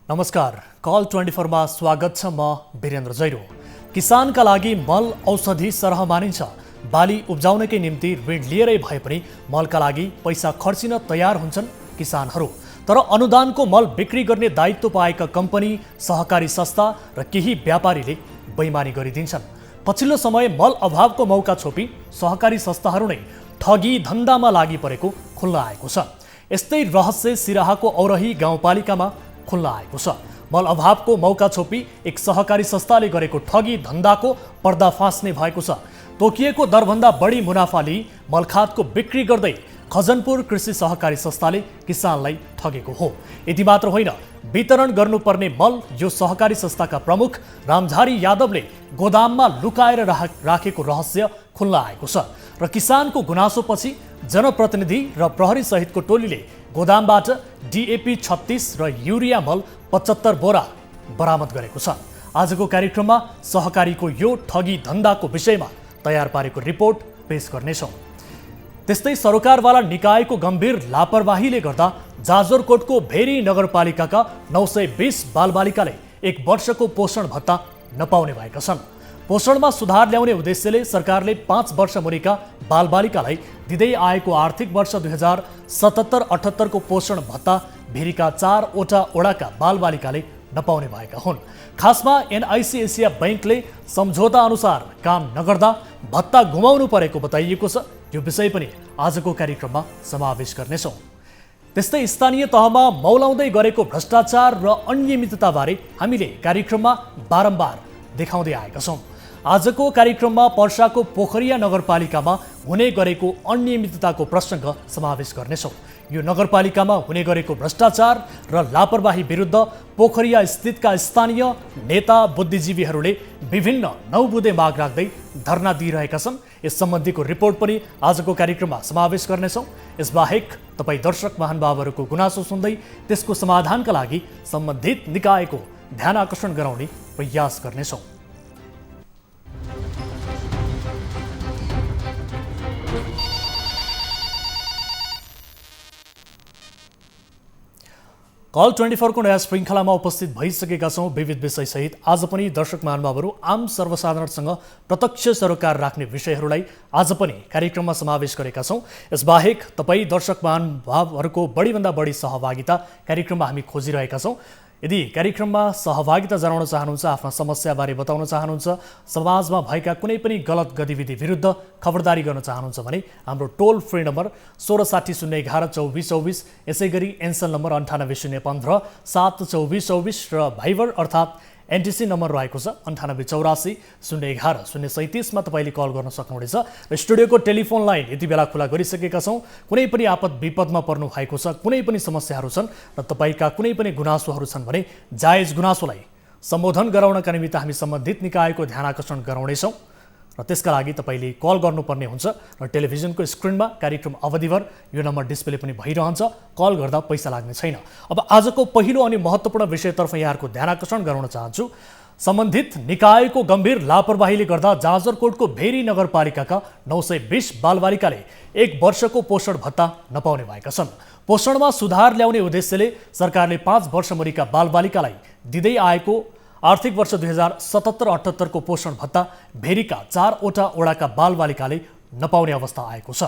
नमस्कार, कल 24 मा स्वागत छ। म वीरेन्द्र जैरो। किसानका लागि मल औषधि सरह मानिन्छ। बाली उब्जाउनकै निम्ति ऋण लिएरै भए पनि मलका लागि पैसा खर्चिन तयार हुन्छन् किसानहरू। तर अनुदानको मल बिक्री गर्ने दायित्व पाएका कम्पनी, सहकारी संस्था र केही व्यापारीले बैमानी गरिदिन्छन्। पछिल्लो समय मल अभावको मौका छोपी सहकारी संस्थाहरू नै ठगी धन्दामा लागि परेको खुल्न आएको छ। यस्तै रहस्य सिराहाको औरही गाउँपालिकामा खुल्न आएको छ। मल अभावको मौका छोपी एक सहकारी संस्थाले गरेको ठगी धन्दाको पर्दाफास नै भएको छ। तोकिएको दरभन्दा बढी मुनाफा लिई मलखातको बिक्री गर्दै खजनपुर कृषि सहकारी संस्थाले किसानलाई ठगेको हो। यति मात्र होइन, वितरण गर्नुपर्ने मल यो सहकारी संस्थाका प्रमुख रामझारी यादवले गोदाममा लुकाएर राखेको रहस्य खुल्न आएको छ। र किसानको गुनासोपछि जनप्रतिनिधि र प्रहरी सहितको टोलीले गोदामबाट DAP 36 र युरिया मल 75 बोरा बरामद गरेको छ। आजको कार्यक्रममा सहकारीको यो ठगी धन्दाको विषयमा तयार पारेको रिपोर्ट पेश गर्नेछौँ। त्यस्तै सरोकारवाला निकायको गम्भीर लापरवाहीले गर्दा जाजरकोटको भेरी नगरपालिकाका 920 बालबालिकाले 1 वर्षको पोषण भत्ता नपाउने भएका छन्। पोषणमा सुधार ल्याउने उद्देश्यले सरकारले 5 वर्ष मुनिका बालबालिकालाई दिँदै आएको आर्थिक वर्ष 2077-78 को पोषण भत्ता भेरीका 4 वटा ओडाका बालबालिकाले नपाउने भएका हुन्। खासमा NIC एसिया बैंकले सम्झौता अनुसार काम नगर्दा भत्ता गुमाउनु परेको बताइएको छ। यो विषय पनि आजको कार्यक्रममा समावेश गर्नेछौँ। त्यस्तै स्थानीय तहमा मौलाउँदै गरेको भ्रष्टाचार र अनियमितताबारे हामीले कार्यक्रममा बारम्बार देखाउँदै आएका छौँ। आजको कार्यक्रममा पर्साको पोखरिया नगरपालिकामा हुने गरेको अनियमितताको प्रसङ्ग समावेश गर्नेछौँ। यो नगरपालिकामा हुने गरेको भ्रष्टाचार र लापरवाही विरुद्ध पोखरिया स्थितका स्थानीय नेता बुद्धिजीवीहरूले विभिन्न 9 बुँदे माग राख्दै धरना दिइरहेका छन्। यस सम्बन्धीको रिपोर्ट पनि आजको कार्यक्रममा समावेश गर्नेछौँ। यसबाहेक तपाईँ दर्शक महानुभावहरूको गुनासो सुन्दै त्यसको समाधानका लागि सम्बन्धित निकायको ध्यान आकर्षण गराउने प्रयास गर्नेछौँ। कल 24 को नयाँ श्रृङ्खलामा उपस्थित भइसकेका छौँ। विविध विषयसहित आज पनि दर्शक महानुभावहरू आम सर्वसाधारणसँग प्रत्यक्ष सरोकार राख्ने विषयहरूलाई आज पनि कार्यक्रममा समावेश गरेका छौँ। यसबाहेक तपाईँ दर्शक महानुभावहरूको बढीभन्दा बढी सहभागिता कार्यक्रममा हामी खोजिरहेका छौँ। यदि कार्यक्रममा सहभागिता जनाउन चाहनुहुन्छ, आफ्ना समस्याबारे बताउन चाहनुहुन्छ, समाजमा भएका कुनै पनि गलत गतिविधि विरुद्ध खबरदारी गर्न चाहनुहुन्छ भने हाम्रो टोल फ्री नम्बर 166011 2424, यसै गरी एनसेल नम्बर 980115 72424 र भाइबर अर्थात् NTC नम्बर रहेको छ 9884 011 037 मा तपाईँले कल गर्न सक्नुहुनेछ। र स्टुडियोको टेलिफोन लाइन यति बेला खुला गरिसकेका छौँ। कुनै पनि आपद विपदमा पर्नु भएको छ, कुनै पनि समस्याहरू छन् र तपाईँका कुनै पनि गुनासोहरू छन् भने जायज गुनासोलाई सम्बोधन गराउनका निमित्त हामी सम्बन्धित निकायको ध्यान आकर्षण गराउनेछौँ। र त्यसका लागि तपाईँले कल गर्नुपर्ने हुन्छ र टेलिभिजनको स्क्रिनमा कार्यक्रम अवधिभर यो नम्बर डिस्प्ले पनि भइरहन्छ। कल गर्दा पैसा लाग्ने छैन। अब आजको पहिलो अनि महत्त्वपूर्ण विषयतर्फ यहाँहरूको ध्यान आकर्षण गराउन चाहन्छु। सम्बन्धित निकायको गम्भीर लापरवाहीले गर्दा जाजरकोटको भेरी नगरपालिकाका 920 बालबालिकाले 1 वर्षको पोषण भत्ता नपाउने भएका छन्। पोषणमा सुधार ल्याउने उद्देश्यले सरकारले 5 वर्ष मुनिका बालबालिकालाई दिँदै आएको आर्थिक वर्ष 2077-78 को पोषण भत्ता भेरीका 4 वटा ओडाका बालबालिकाले नपाउने अवस्था आएको छ।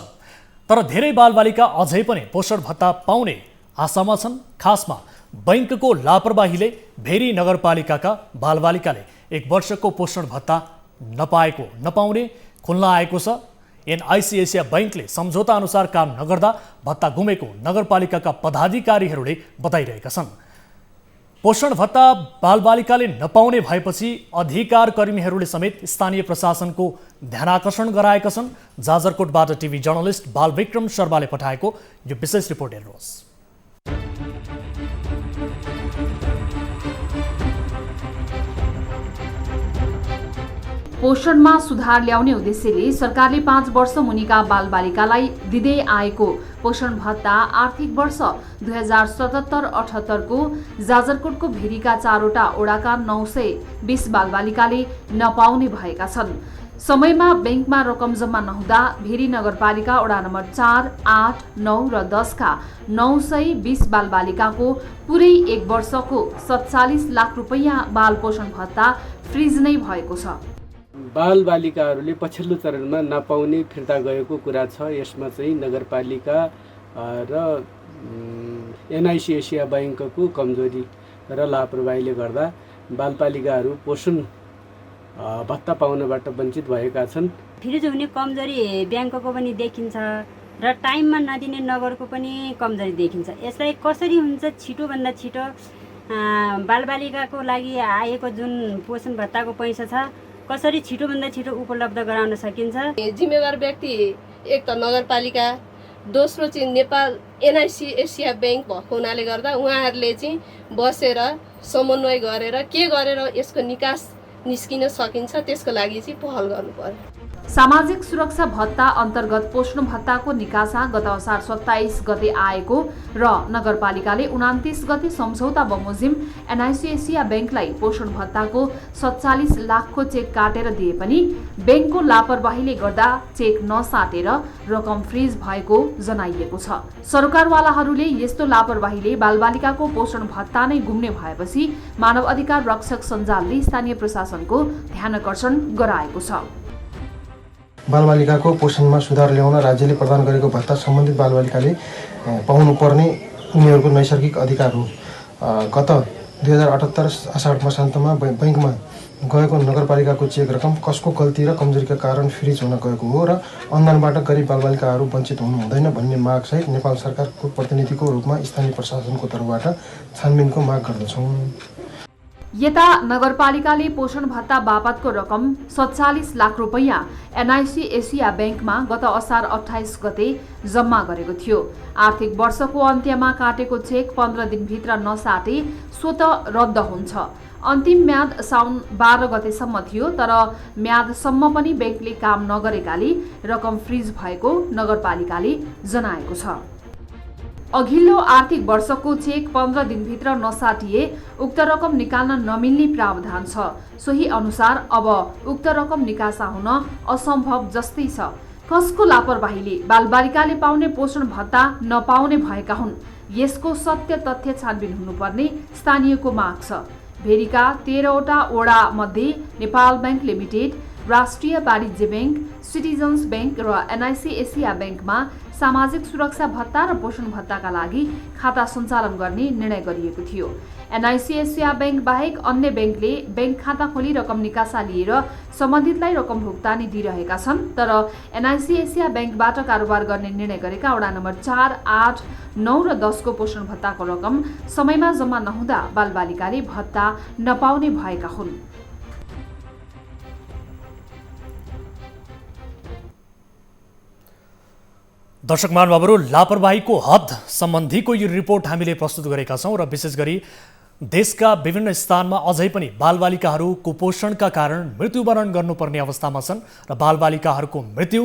तर धेरै बालबालिका अझै पनि पोषण भत्ता पाउने आशामा छन्। खासमा बैंकको लापरवाहीले भेरी नगरपालिकाका बालबालिकाले 1 वर्षको पोषण भत्ता नपाउने खुल्न आएको छ। NIC एसिया बैंकले सम्झौता अनुसार काम नगर्दा भत्ता गुमेको नगरपालिकाका पदाधिकारीहरूले बताइरहेका छन्। पोषण भत्ता बालबालिकाले नपाउने भएपछि अधिकार कर्मीहरूले समेत स्थानीय प्रशासनको ध्यान आकर्षण गराएका छन्। जाजरकोटबाट टिभी जर्नलिस्ट बालविक्रम शर्माले पठाएको यो विशेष रिपोर्ट हेर्नुहोस्। पोषणमा सुधार ल्याउने उद्देश्यले सरकारले 5 वर्ष मुनिका बालबालिकालाई दिँदै आएको पोषण भत्ता आर्थिक वर्ष 2077-78 को जाजरकोटको भेरीका 4 वटा ओडाका 920 बालबालिकाले नपाउने भएका छन्। समयमा ब्याङ्कमा रकम जम्मा नहुँदा भेरी नगरपालिका वडा नम्बर 4, 8, 9 र 10 का 920 बालबालिकाको पुरै 1 वर्षको 47 लाख रुपैयाँ बाल पोषण भत्ता फ्रिज नै भएको छ। बालबालिकाहरूले पछिल्लो चरणमा नपाउने फिर्ता गएको कुरा छ। यसमा चाहिँ नगरपालिका र एनआइसी एसिया बैंकको कमजोरी र लापरवाहीले गर्दा बालबालिकाहरू पोषण भत्ता पाउनबाट वञ्चित भएका छन्। फ्रिज हुने कमजोरी ब्याङ्कको पनि देखिन्छ र टाइममा नदिने नगरको पनि कमजोरी देखिन्छ। यसलाई कसरी हुन्छ छिटोभन्दा छिटो बालबालिकाको लागि आएको जुन पोषण भत्ताको पैसा छ कसरी छिटोभन्दा छिटो उपलब्ध गराउन सकिन्छ। जिम्मेवार व्यक्ति एक त नगरपालिका, दोस्रो चाहिँ नेपाल एनआइसी एसिया ब्याङ्क भएको हुनाले गर्दा उहाँहरूले चाहिँ बसेर समन्वय गरेर के गरेर यसको निकास निस्किन सकिन्छ त्यसको लागि चाहिँ पहल गर्नु पर्यो। सामाजिक सुरक्षा भत्ता अन्तर्गत पोषण भत्ताको निकासा गत असार 27 गते आएको र नगरपालिकाले 29 गते सम्झौता बमोजिम एनआइसी एसिया ब्याङ्कलाई पोषण भत्ताको 47 लाखको चेक काटेर दिए पनि ब्याङ्कको लापरवाहीले गर्दा चेक नसाटेर रकम फ्रिज भएको जनाइएको छ। सरकारवालाहरूले यस्तो लापरवाहीले बालबालिकाको पोषण भत्ता नै गुम्ने भएपछि मानव अधिकार रक्षक सञ्जालले स्थानीय प्रशासनको ध्यानकर्षण गराएको छ। बालबालिकाको पोषणमा सुधार ल्याउन राज्यले प्रदान गरेको भत्ता सम्बन्धित बालबालिकाले पाउनुपर्ने उनीहरूको नैसर्गिक अधिकार हो। गत 2078 असाढ मसान्तमा बैङ्कमा गएको नगरपालिकाको चेक रकम कसको गल्ती र कमजोरीका कारण फ्रिज हुन गएको हो र अनुदानबाट गरिब बालबालिकाहरू वञ्चित हुनु हुँदैन भन्ने मागसहित नेपाल सरकारको प्रतिनिधिको रूपमा स्थानीय प्रशासनको तर्फबाट छानबिनको माग गर्दछौँ। यता नगरपालिकाले पोषण भत्ता बापतको रकम 47 लाख रुपैयाँ एनआइसी एसिया ब्याङ्कमा गत असार 28 गते जम्मा गरेको थियो। आर्थिक वर्षको अन्त्यमा काटेको चेक 15 दिनभित्र नसाटे स्वत रद्द हुन्छ। अन्तिम म्याद साउन 12 गतेसम्म थियो, तर म्यादसम्म पनि ब्याङ्कले काम नगरेकाले रकम फ्रिज भएको नगरपालिकाले जनाएको छ। अघिल्लो आर्थिक वर्षको चेक 15 दिनभित्र नसाटिए उक्त रकम निकाल्न नमिल्ने प्रावधान छ। सोही अनुसार अब उक्त रकम निकासा हुन असम्भव जस्तै छ। कसको लापरवाहीले बालबालिकाले पाउने पोषण भत्ता नपाउने भएका हुन्, यसको सत्य तथ्य छानबिन हुनुपर्ने स्थानीयको माग छ। भेरीका 13वटा वडा मध्ये नेपाल ब्याङ्क लिमिटेड, राष्ट्रिय वाणिज्य ब्याङ्क, सिटिजन्स ब्याङ्क र एनआइसी एसिया ब्याङ्कमा सामाजिक सुरक्षा भत्ता र पोषण भत्ताका लागि खाता सञ्चालन गर्ने निर्णय गरिएको थियो। एनआइसी एसिया ब्याङ्क बाहेक अन्य ब्याङ्कले ब्याङ्क खाता खोली रकम निकासा लिएर सम्बन्धितलाई रकम भुक्तानी दिइरहेका छन्। तर एनआइसी एसिया ब्याङ्कबाट कारोबार गर्ने निर्णय गरेका वडा नम्बर 4, 8, 9 र 10 को पोषण भत्ताको रकम समयमा जम्मा नहुँदा बालबालिकाले भत्ता नपाउने भएका हुन्। दर्शक महानुभावहरू, लापरवाहीको हद सम्बन्धीको यो रिपोर्ट हामीले प्रस्तुत गरेका छौँ र विशेष गरी देशका विभिन्न स्थानमा अझै पनि बालबालिकाहरू कुपोषणका कारण मृत्युवरण गर्नुपर्ने अवस्थामा छन् र बालबालिकाहरूको मृत्यु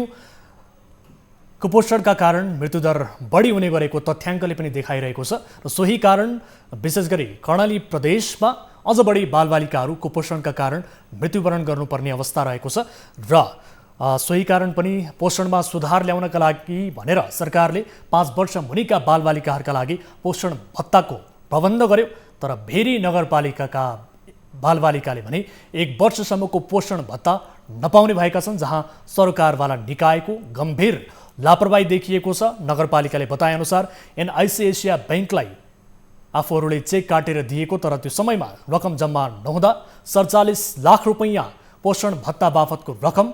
कुपोषणका कारण मृत्युदर बढी हुने गरेको तथ्याङ्कले पनि देखाइरहेको छ र सोही कारण विशेष गरी कर्णाली प्रदेशमा अझ बढी बालबालिकाहरू कुपोषणका कारण मृत्युवरण गर्नुपर्ने अवस्था रहेको छ र सोही कारण पनि पोषणमा सुधार ल्याउनका लागि भनेर सरकारले 5 वर्ष मुनिका बालबालिकाहरूका लागि पोषण भत्ताको प्रबन्ध गर्यो। तर भेरी नगरपालिकाका बालबालिकाले भने 1 वर्षसम्मको पोषण भत्ता नपाउने भएका छन्, जहाँ सरकारवाला निकायको गम्भीर लापरवाही देखिएको छ। नगरपालिकाले बताएअनुसार एनआइसी एसिया ब्याङ्कलाई आफूहरूले चेक काटेर दिएको, तर त्यो समयमा रकम जम्मा नहुँदा 47 लाख रुपैयाँ पोषण भत्ता बापतको रकम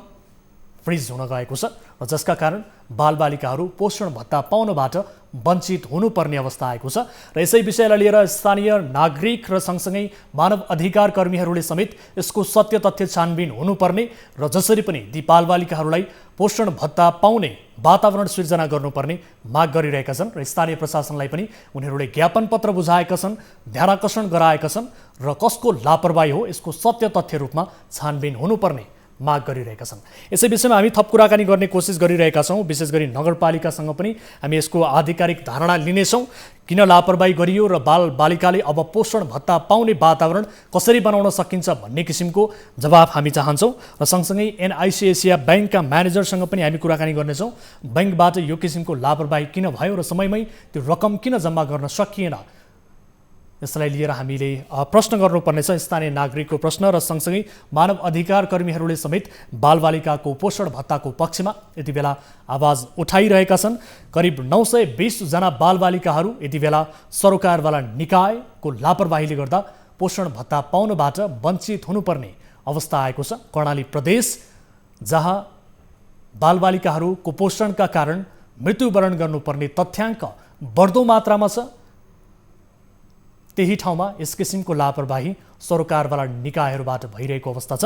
फ्रिज हुन गएको छ र जसका कारण बालबालिकाहरू पोषण भत्ता पाउनबाट वञ्चित हुनुपर्ने अवस्था आएको छ। र यसै विषयलाई लिएर स्थानीय नागरिक र सँगसँगै मानव अधिकार कर्मीहरूले समेत यसको सत्य तथ्य छानबिन हुनुपर्ने र जसरी पनि ती बालबालिकाहरूलाई पोषण भत्ता पाउने वातावरण सिर्जना गर्नुपर्ने माग गरिरहेका छन् र स्थानीय प्रशासनलाई पनि उनीहरूले ज्ञापन पत्र बुझाएका छन्, ध्यानाकर्षण गराएका छन् र कसको लापरवाही हो यसको सत्य तथ्य रूपमा छानबिन हुनुपर्ने माग गरिरहेका छन्। यसै विषयमा हामी थप कुराकानी गर्ने कोसिस गरिरहेका छौँ। विशेष गरी नगरपालिकासँग पनि हामी यसको आधिकारिक धारणा लिनेछौँ। किन लापरवाही गरियो र बालबालिकाले अब पोषण भत्ता पाउने वातावरण कसरी बनाउन सकिन्छ भन्ने किसिमको जवाफ हामी चाहन्छौँ। र सँगसँगै एनआइसी एसिया ब्याङ्कका म्यानेजरसँग पनि हामी कुराकानी गर्नेछौँ। ब्याङ्कबाट यो किसिमको लापरवाही किन भयो र समयमै त्यो रकम किन जम्मा गर्न सकिएन, यसलाई लिएर हामीले प्रश्न गर्नुपर्नेछ, स्थानीय नागरिकको प्रश्न। र सँगसँगै मानव अधिकार कर्मीहरूले समेत बालबालिकाको पोषण भत्ताको पक्षमा यति बेला आवाज उठाइरहेका छन्। करिब 920 जना बालबालिकाहरू यति बेला सरकारवाला निकायको लापरवाहीले गर्दा पोषण भत्ता पाउनबाट वञ्चित हुनुपर्ने अवस्था आएको छ। कर्णाली प्रदेश जहाँ बालबालिकाहरू कुपोषणका कारण मृत्युवरण गर्नुपर्ने तथ्याङ्क बढ्दो मात्रामा छ, त्यही ठाउँमा यस किसिमको लापरवाही सरकारवाला निकायहरूबाट भइरहेको अवस्था छ।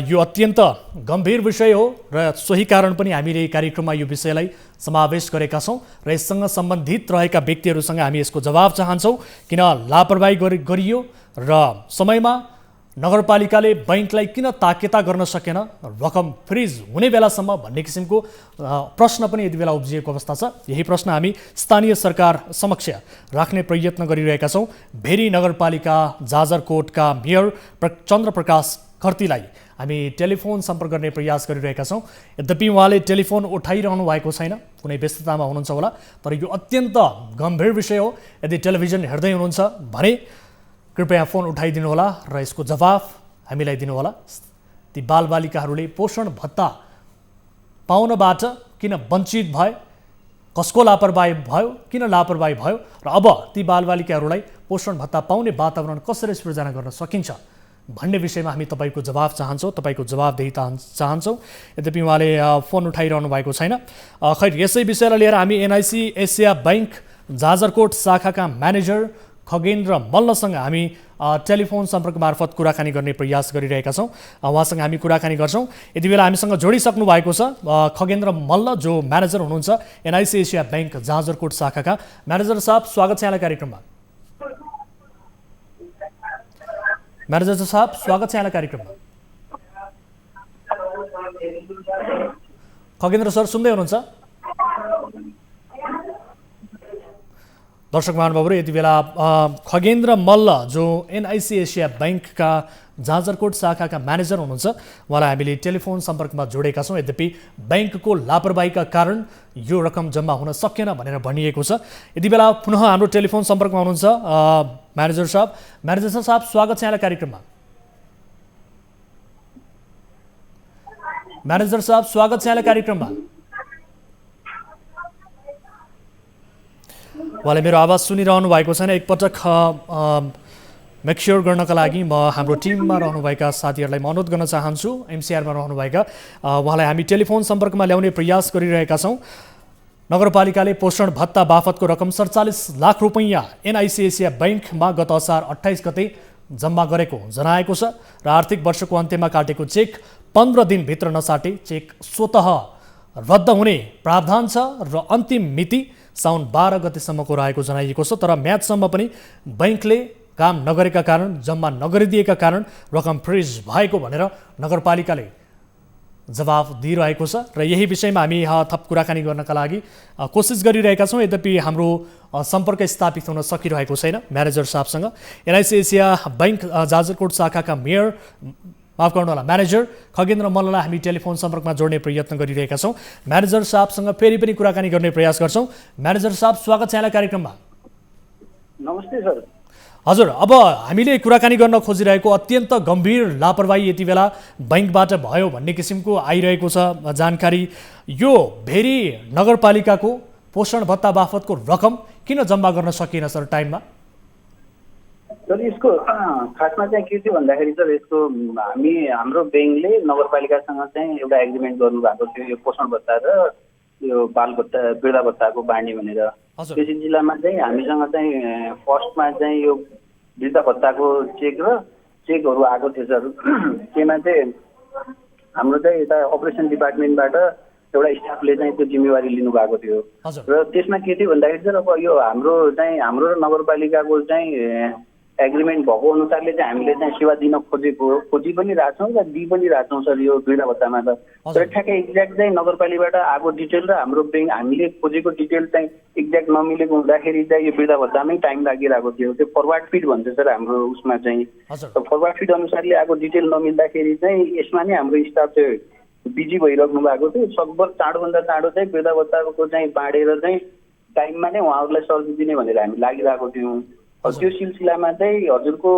यो अत्यन्त गम्भीर विषय हो र सोही कारण पनि हामीले कार्यक्रममा यो विषयलाई समावेश गरेका छौँ र यससँग सम्बन्धित रहेका व्यक्तिहरूसँग हामी यसको जवाब चाहन्छौँ। किन लापरवाही गरियो र समयमा नगरपालिकाले बैंकलाई किन ताकेता गर्न सकेन, रकम फ्रिज हुने बेलासम्म भन्ने किसिमको प्रश्न पनि यति बेला उब्जिएको अवस्था छ। यही प्रश्न हामी स्थानीय सरकार समक्ष राख्ने प्रयत्न गरिरहेका छौँ। भेरी नगरपालिका जाजरकोटका मेयर चन्द्रप्रकाश खर्तीलाई हामी टेलिफोन सम्पर्क गर्ने प्रयास गरिरहेका छौँ। यद्यपि उहाँले टेलिफोन उठाइरहनु भएको छैन, कुनै व्यस्ततामा हुनुहुन्छ होला। तर यो अत्यन्त गम्भीर विषय हो। यदि टेलिभिजन हेर्दै हुनुहुन्छ भने कृपया फोन उठाइदिनु होला र यसको जवाफ हामीलाई दिनुहोला। ती बालबालिकाहरूले पोषण भत्ता पाउनबाट किन वञ्चित भए, कसको लापरवाही भयो, किन लापरवाही भयो र अब ती बालबालिकाहरूलाई पोषण भत्ता पाउने वातावरण कसरी सृजना गर्न सकिन्छ भन्ने विषयमा हामी तपाईँको जवाफ चाहन्छौँ, तपाईँको जवाफदेही चाहन्छौँ। यद्यपि उहाँले फोन उठाइरहनु भएको छैन। खैर, यसै विषयलाई लिएर हामी एनआइसी एसिया ब्याङ्क जाजरकोट शाखाका म्यानेजर खगेन्द्र मल्लसँग हामी टेलिफोन सम्पर्क मार्फत कुराकानी गर्ने प्रयास गरिरहेका छौँ। उहाँसँग हामी कुराकानी गर्छौँ। यति बेला हामीसँग जोडिसक्नु भएको छ खगेन्द्र मल्ल, जो म्यानेजर हुनुहुन्छ एनआइसी एसिया ब्याङ्क जाजरकोट शाखाका। म्यानेजर साहब, स्वागत छ यहाँलाई कार्यक्रममा। म्यानेजर साहब, स्वागत छ यहाँलाई कार्यक्रममा। खगेन्द्र सर सुन्दै हुनुहुन्छ? दर्शक महानुभावहरू, यति बेला खगेन्द्र मल्ल जो एनआइसी एसिया ब्याङ्कका जाजरकोट शाखाका म्यानेजर हुनुहुन्छ, उहाँलाई हामीले टेलिफोन सम्पर्कमा जोडेका छौँ। यद्यपि ब्याङ्कको लापरवाहीका कारण यो रकम जम्मा हुन सकेन भनेर भनिएको छ। यति बेला पुनः हाम्रो टेलिफोन सम्पर्कमा हुनुहुन्छ म्यानेजर साहब। म्यानेजर साहब, स्वागत छ यहाँलाई कार्यक्रममा। म्यानेजर साहब, स्वागत छ यहाँलाई कार्यक्रममा। उहाँले मेरो आवाज सुनिरहनु भएको छैन। एकपटक मेकस्योर गर्नका लागि म हाम्रो टिममा रहनुभएका साथीहरूलाई म अनुरोध गर्न चाहन्छु, एमसिआरमा रहनुभएका उहाँलाई हामी टेलिफोन सम्पर्कमा ल्याउने प्रयास गरिरहेका छौँ। नगरपालिकाले पोषण भत्ता बापतको रकम 47 लाख रुपैयाँ एनआइसी एसिया ब्याङ्कमा गत असार 28 गते जम्मा गरेको जनाएको छ र आर्थिक वर्षको अन्त्यमा काटेको चेक 15 दिनभित्र नसाटे चेक स्वतः रद्द हुने प्रावधान छ र अन्तिम मिति साउन 12 गतेसम्मको रहेको जनाइएको छ। तर म्याचसम्म पनि बैंकले काम नगरेका कारण, जम्मा नगरिदिएका कारण रकम फ्रिज भएको भनेर नगरपालिकाले जवाफ दिइरहेको छ र यही विषयमा हामी थप कुराकानी गर्नका लागि कोसिस गरिरहेका छौँ। यद्यपि हाम्रो सम्पर्क स्थापित हुन सकिरहेको छैन म्यानेजर साहबसँग। एनआइसी एसिया ब्याङ्क जाजरकोट शाखाका मेयर, माफ गर्नुहोला, म्यानेजर खगेन्द्र मल्ललाई हामी टेलिफोन सम्पर्कमा जोड्ने प्रयत्न गरिरहेका छौँ। म्यानेजर साहबसँग फेरि पनि कुराकानी गर्ने प्रयास गर्छौँ। म्यानेजर साहब, स्वागत छ यहाँलाई कार्यक्रममा। नमस्ते सर। हजुर, अब हामीले कुराकानी गर्न खोजिरहेको अत्यन्त गम्भीर लापरवाही यति बेला बैंकबाट भयो भन्ने किसिमको आइरहेको छ जानकारी। यो भेरी नगरपालिकाको पोषण भत्ता बापतको रकम किन जम्मा गर्न सकिएन सर टाइममा? सर, यसको खासमा चाहिँ के थियो भन्दाखेरि सर, यसको हाम्रो ब्याङ्कले नगरपालिकासँग चाहिँ एउटा एग्रिमेन्ट गर्नुभएको थियो यो पोषण भत्ता र यो बाल भत्ता, वृद्ध भत्ताको बाँड्ने भनेर। त्यो सिलसिलामा चाहिँ हामीसँग चाहिँ फर्स्टमा चाहिँ यो वृद्ध भत्ताको चेकहरू आएको थियो सर। त्यसमा चाहिँ हाम्रो चाहिँ यता अपरेसन डिपार्टमेन्टबाट एउटा स्टाफले चाहिँ त्यो जिम्मेवारी लिनुभएको थियो र त्यसमा के थियो भन्दाखेरि सर, अब यो हाम्रो र नगरपालिकाको चाहिँ एग्रिमेन्ट भएको अनुसारले चाहिँ हामीले चाहिँ सेवा दिन खोजी पनि रहेछौँ र दिइ पनि रहेछौँ सर यो वृद्ध भत्तामा त। तर ठ्याक्कै एक्ज्याक्ट चाहिँ नगरपालिकाबाट आएको डिटेल र हाम्रो ब्याङ्क हामीले खोजेको डिटेल चाहिँ एक्ज्याक्ट नमिलेको हुँदाखेरि चाहिँ यो वृद्ध भत्तामै टाइम लागिरहेको थियो। त्यो फरवार्ड फिड भन्छ सर हाम्रो उसमा चाहिँ। फरवार्ड फिड अनुसारले आएको डिटेल नमिल्दाखेरि चाहिँ यसमा नै हाम्रो स्टाफ चाहिँ बिजी भइराख्नु भएको थियो। सकभर चाँडोभन्दा चाँडो चाहिँ वृद्ध भत्ताको चाहिँ बाँडेर चाहिँ टाइममा नै उहाँहरूलाई सर्भिस दिने भनेर हामी लागिरहेको थियौँ। त्यो सिलसिलामा चाहिँ हजुरको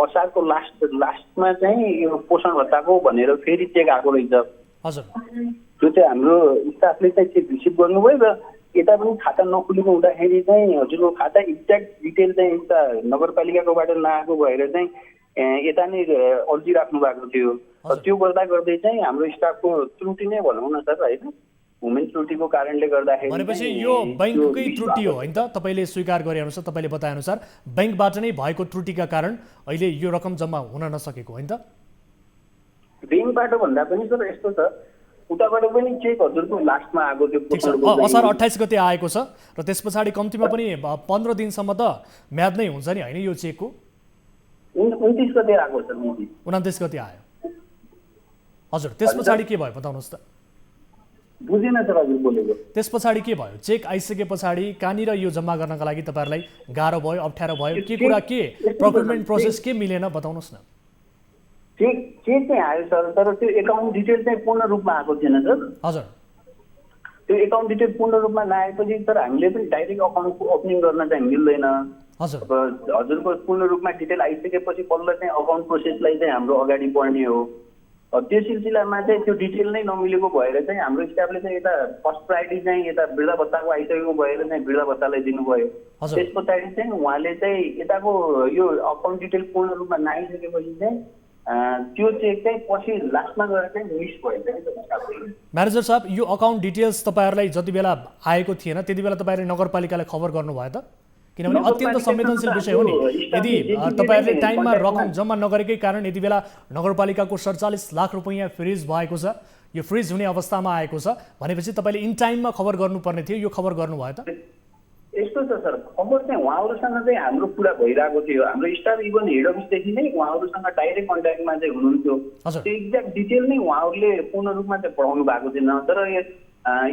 असारको लास्टमा चाहिँ यो पोषण भत्ताको भनेर फेरि चेक आएको रहेछ। त्यो चाहिँ हाम्रो स्टाफले चाहिँ चेक रिसिभ गर्नुभयो र यता पनि खाता नखुलेको हुँदाखेरि चाहिँ हजुरको खाता एक्ज्याक्ट डिटेल चाहिँ यता नगरपालिकाकोबाट नआएको भएर चाहिँ यता नै अल्झिराख्नु भएको थियो। त्यो गर्दा गर्दै चाहिँ हाम्रो स्टाफको त्रुटि नै भनौँ न सर होइन, वुमेन त्रुटिको कारणले गर्दाखेरि। भनेपछि यो बैंककै त्रुटि हो होइन त? तपाईँले स्वीकार गरे अनुसार, तपाईँले बताए अनुसार बैंकबाट नै भएको त्रुटिका कारण अहिले यो रकम जम्मा हुन नसकेको होइन त? बैंकबाट भन्दा पनि सर यस्तो छ, उताबाट पनि चेक हजुरको लास्टमा आएको थियो। असार 28 गते आएको छ र त्यस पछाडि कम्तीमा पनि 15 दिनसम्म त म्याद नै हुन्छ नि होइन यो चेकको? 29 गते आएको छ। 29 गते आयो हजुर। त्यस पछाडि के भयो बताउनुहोस् त? बुझेन सर हजुर बोलेको। त्यस पछाडि के भयो? चेक आइसके पछाडि कहाँनिर यो जम्मा गर्नका लागि तपाईँहरूलाई गाह्रो भयो, अप्ठ्यारो भयो, के कुरा, के प्रोक्युरमेन्ट प्रोसेस के मिलेन बताउनुहोस् न? चेक चाहिँ आयो सर, तर त्यो एकाउन्ट डिटेल चाहिँ पूर्ण रूपमा आएको थिएन सर। हजुर। त्यो एकाउन्ट डिटेल पूर्ण रूपमा नआएपछि सर हामीले पनि डाइरेक्ट अकाउन्टको ओपनिङ गर्न चाहिँ मिल्दैन। हजुर। अब हजुरको पूर्ण रूपमा डिटेल आइसकेपछि बल्ल चाहिँ अकाउन्ट प्रोसेसलाई चाहिँ हाम्रो अगाडि बढ्ने हो। त्यो सिलसिलामा चाहिँ त्यो डिटेल नै नमिलेको भएर चाहिँ हाम्रो स्टाफले चाहिँ यता फर्स्ट प्रायोरिटी चाहिँ यता वृद्ध भत्ताको आइसकेको भएर चाहिँ वृद्ध भत्तालाई दिनुभयो। त्यस पछाडि चाहिँ उहाँले चाहिँ यताको यो अकाउन्ट डिटेल पूर्ण रूपमा नआइसकेपछि चाहिँ त्यो चेक चाहिँ पछि लास्टमा गएर चाहिँ मिस भयो। म्यानेजर साहब, यो अकाउन्ट डिटेल्स तपाईँहरूलाई जति बेला आएको थिएन त्यति बेला तपाईँहरूले नगरपालिकालाई खबर गर्नुभयो त? किनभने अत्यन्त संवेदनशील विषय हो नि। यदि तपाईँहरूले टाइममा रकम जम्मा नगरेकै कारण यति बेला नगरपालिकाको 47 लाख रुपैयाँ फ्रिज भएको छ, यो फ्रिज हुने अवस्थामा आएको छ भनेपछि तपाईँले इन टाइममा खबर गर्नुपर्ने थियो, यो खबर गर्नुभयो त? यस्तो छ सर, खबर चाहिँ उहाँहरूसँग चाहिँ हाम्रो कुरा भइरहेको थियो। हाम्रो स्टाफ इभन हेड अफिसदेखि नै उहाँहरूसँग डाइरेक्ट कन्ट्याक्टमा चाहिँ हुनुहुन्थ्यो। त्यो एक्ज्याक्ट डिटेल नै उहाँहरूले पूर्ण रूपमा चाहिँ पढाउनु भएको थिएन। तर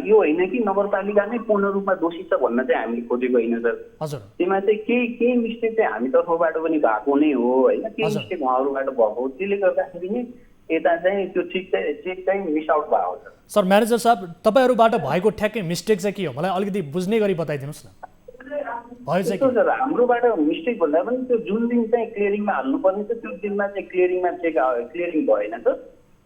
यो होइन कि नगरपालिका नै पूर्ण रूपमा दोषी छ भन्न चाहिँ हामीले खोजेको होइन सर। त्यसमा चाहिँ केही मिस्टेक चाहिँ हामी तर्फबाट पनि भएको नै हो होइन, केही मिस्टेक उहाँहरूबाट भएको, त्यसले गर्दाखेरि नै यता चाहिँ त्यो चेक चाहिँ मिस आउट भएको छ। सर म्यानेजर साहब, तपाईँहरूबाट भएको ठ्याक्कै मिस्टेक चाहिँ के हो मलाई अलिकति बुझ्ने गरी बताइदिनुहोस् न। सर हाम्रोबाट मिस्टेक भन्दा पनि त्यो जुन दिन चाहिँ क्लियरिङमा हाल्नुपर्ने थियो त्यो दिनमा चाहिँ क्लियरिङ भएन सर,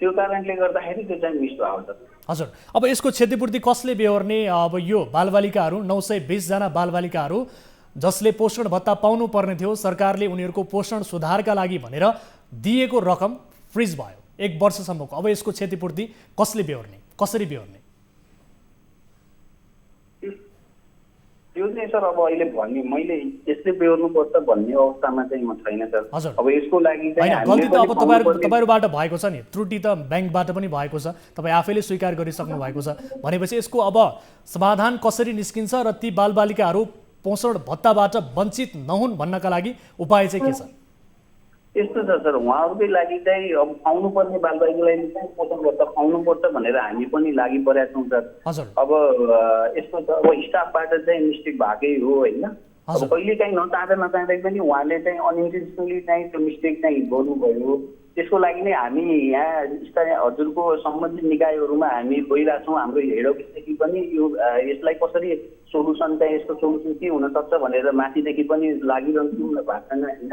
त्यो कारणले गर्दाखेरि त्यो चाहिँ मिस भएको छ। हजुर। अब यसको क्षतिपूर्ति कसले बेहोर्ने? अब यो बालबालिकाहरू 920 जना बालबालिकाहरू जसले पोषण भत्ता पाउनु पर्ने थियो, सरकारले उनीहरूको पोषण सुधारका लागि भनेर दिएको रकम फ्रिज भयो 1 वर्षसम्मको। अब यसको क्षतिपूर्ति कसले बेहोर्ने, कसरी बेहोर्ने? त्यो चाहिँ सर अब अहिले भन्ने मैले यसले बेहोर्नुपर्छ भन्ने अवस्थामा चाहिँ म छैन सर। अब यसको लागि चाहिँ गल्ती त अब तपाईँहरूबाट भएको छ नि, त्रुटि त ब्याङ्कबाट पनि भएको छ, तपाईँ आफैले स्वीकार गरिसक्नु भएको छ भनेपछि यसको अब समाधान कसरी निस्किन्छ र ती बालबालिकाहरू पोषण भत्ताबाट वञ्चित नहुन् भन्नका लागि उपाय चाहिँ के छ? यस्तो छ सर, उहाँहरूकै लागि चाहिँ अब पाउनुपर्ने बालबालिकालाई चाहिँ पोषण भत्ता पाउनुपर्छ भनेर हामी पनि लागि परेका छौँ सर। अब यस्तो छ, अब स्टाफबाट चाहिँ मिस्टेक भएकै हो होइन। अब कहिलेकाहीँ नचाहँदै पनि उहाँले चाहिँ अनइन्टेन्सनली चाहिँ त्यो मिस्टेक चाहिँ गर्नुभयो। त्यसको लागि नै हामी यहाँ हजुरको सम्बन्धित निकायहरूमा हामी गइरहेछौँ। हाम्रो हेड अफिसदेखि पनि यो यसलाई कसरी सोलुसन चाहिँ यसको सोलुसन के हुनसक्छ भनेर माथिदेखि पनि लागिरहन्छौँ भएको छैन होइन।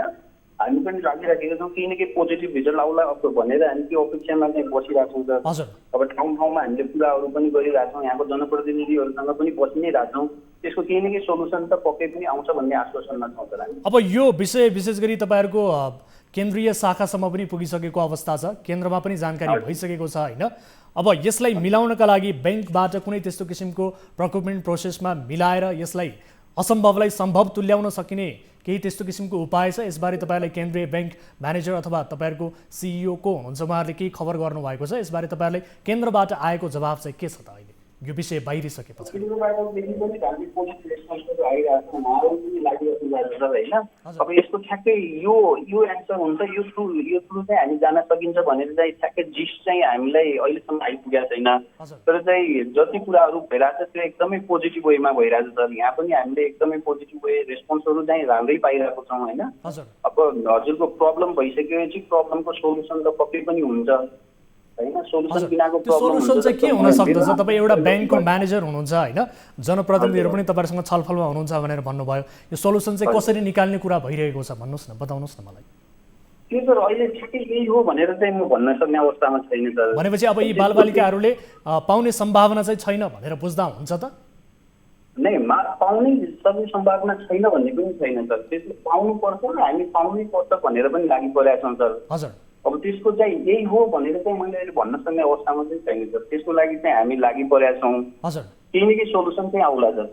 हामी पनि लागिराखेका छौँ, केही न केही पोजिटिभ रिजल्ट आउला भनेर हामी त्यो अपेक्षामा चाहिँ बसिरहेछौँ सर। अब ठाउँमा हामीले कुराहरू पनि गरिरहेछौँ, यहाँको जनप्रतिनिधिहरूसँग पनि बसि नै रहेछौँ। त्यसको केही न केही सोलुसन त पक्कै पनि आउँछ भन्ने आश्वासनमा छौँ सर हामी। अब यो विषय विशेष गरी तपाईँहरूको केन्द्रीय शाखासम्म पनि पुगिसकेको अवस्था छ, केन्द्रमा पनि जानकारी भइसकेको छ होइन। अब यसलाई मिलाउनका लागि ब्याङ्कबाट कुनै त्यस्तो किसिमको प्रोक्युरमेन्ट प्रोसेसमा मिलाएर यसलाई असम्भवलाई सम्भव तुल्याउन सकिने केही त्यस्तो किसिमको उपाय छ? यसबारे तपाईँलाई केन्द्रीय ब्याङ्क म्यानेजर अथवा तपाईँहरूको सिइओ को हुनुहुन्छ उहाँहरूले केही खबर गर्नुभएको छ? यसबारे तपाईँहरूलाई केन्द्रबाट आएको जवाब चाहिँ के छ त अहिले यो विषय बाहिरिसके पछाडि? सर होइन। अब यसको ठ्याक्कै यो एन्सर हुन्छ, यो थ्रु चाहिँ हामी जान सकिन्छ भनेर चाहिँ ठ्याक्कै जिस्ट चाहिँ हामीलाई अहिलेसम्म आइपुगेको छैन। तर चाहिँ जति कुराहरू भइरहेछ त्यो एकदमै पोजिटिभ वेमा भइरहेछ सर। यहाँ पनि हामीले एकदमै पोजिटिभ वे रेस्पोन्सहरू चाहिँ राम्रै पाइरहेको छौँ होइन। अब हजुरको प्रब्लम भइसकेपछि प्रब्लमको सोल्युसन त पक्कै पनि हुन्छ होइन। सोल्युसन बिनाको सोल्युसन चाहिँ के हुन सक्दछ? तपाईँ एउटा ब्याङ्कको म्यानेजर हुनुहुन्छ होइन, जनप्रतिनिधिहरू पनि तपाईँहरूसँग छलफलमा हुनुहुन्छ भनेर भन्नुभयो। यो सोल्युसन चाहिँ कसरी निकाल्ने कुरा भइरहेको छ भन्नुहोस् न, बताउनुहोस् न मलाई। त्यो सर अहिले ठिकै यही हो भनेर चाहिँ म भन्न सक्ने अवस्थामा छैन सर। भनेपछि अब यी बालबालिकाहरूले पाउने सम्भावना चाहिँ छैन भनेर बुझ्दा हुन्छ त? नै पाउने सबै सम्भावना छैन भन्ने पनि छैन सर। त्यसले पाउनुपर्छ, हामी पाउनै पर्छ भनेर पनि लागि परेका छौँ सर। हजुर। अब त्यसको चाहिँ यही हो भनेर चाहिँ मैले अहिले भन्न सक्ने अवस्थामा चाहिँ छैन सर। त्यसको लागि चाहिँ हामी लागि परेका छौँ। हजुर। केही न केही सोल्युसन चाहिँ आउला सर।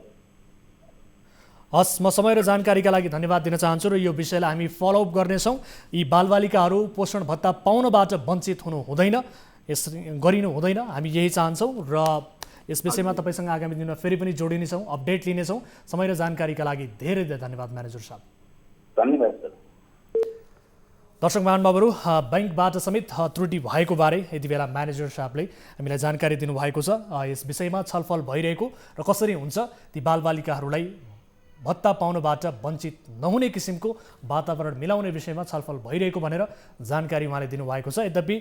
हस्, म समय र जानकारीका लागि धन्यवाद दिन चाहन्छु र यो विषयलाई हामी फलोअप गर्नेछौँ। यी बालबालिकाहरू पोषण भत्ता पाउनबाट वञ्चित हुनु हुँदैन, यस गरिनु हुँदैन, हामी यही चाहन्छौँ र यस विषयमा तपाईँसँग आगामी दिनमा फेरि पनि जोडिनेछौँ, अपडेट लिनेछौँ। समय र जानकारीका लागि धेरै धेरै धन्यवाद म्यानेजर साहब। धन्यवाद सर। दर्शक महानुभावहरू, ब्याङ्कबाट समेत त्रुटि भएको बारे यति बेला म्यानेजर साहबले हामीलाई जानकारी दिनुभएको छ। यस विषयमा छलफल भइरहेको र कसरी हुन्छ ती बालबालिकाहरूलाई भत्ता पाउनबाट वञ्चित नहुने किसिमको वातावरण मिलाउने विषयमा छलफल भइरहेको भनेर जानकारी उहाँले दिनुभएको छ। यद्यपि